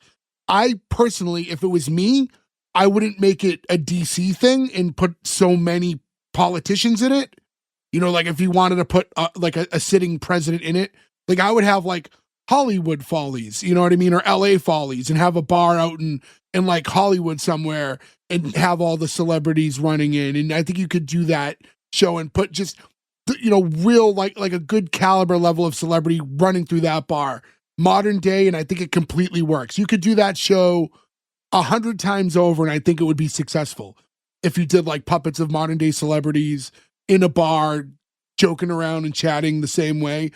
I personally, if it was me, I wouldn't make it a DC thing and put so many politicians in it. You know, like if you wanted to put like a sitting president in it, like I would have like Hollywood Follies, you know what I mean? Or LA Follies, and have a bar out in like Hollywood somewhere and have all the celebrities running in. And I think you could do that show and put just, you know, real like a good caliber level of celebrity running through that bar, modern day. And I think it completely works. You could do that show 100 times over and I think it would be successful if you did like puppets of modern day celebrities in a bar, joking around and chatting the same way.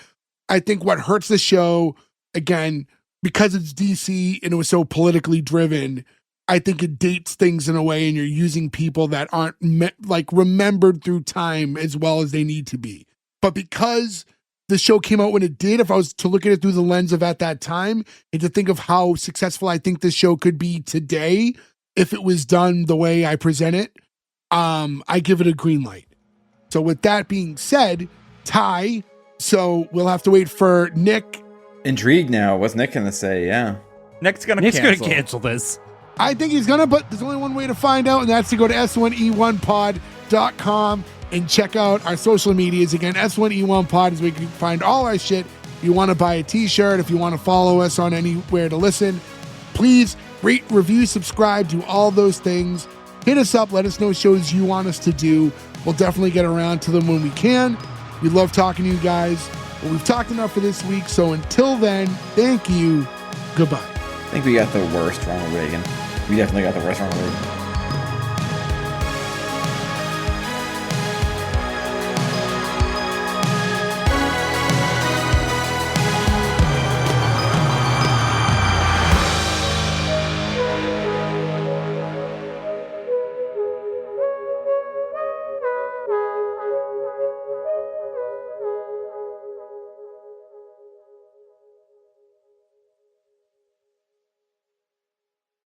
I think what hurts the show, again, because it's DC and it was so politically driven, I think it dates things in a way and you're using people that aren't remembered through time as well as they need to be. But because the show came out when it did, if I was to look at it through the lens of at that time and to think of how successful I think this show could be today, if it was done the way I present it, I give it a green light. So with that being said, tie. So we'll have to wait for Nick. Intrigued now. What's Nick going to say? Yeah. Nick's gonna cancel this. I think he's gonna, but there's only one way to find out, and that's to go to S1E1pod.com and check out our social medias. Again, S1E1pod is where you can find all our shit. If you want to buy a t-shirt, if you want to follow us on anywhere to listen, please rate, review, subscribe, do all those things. Hit us up. Let us know shows you want us to do. We'll definitely get around to them when we can. We love talking to you guys. But we've talked enough for this week. So until then, thank you. Goodbye. I think we got the worst Ronald Reagan. We definitely got the worst Ronald Reagan.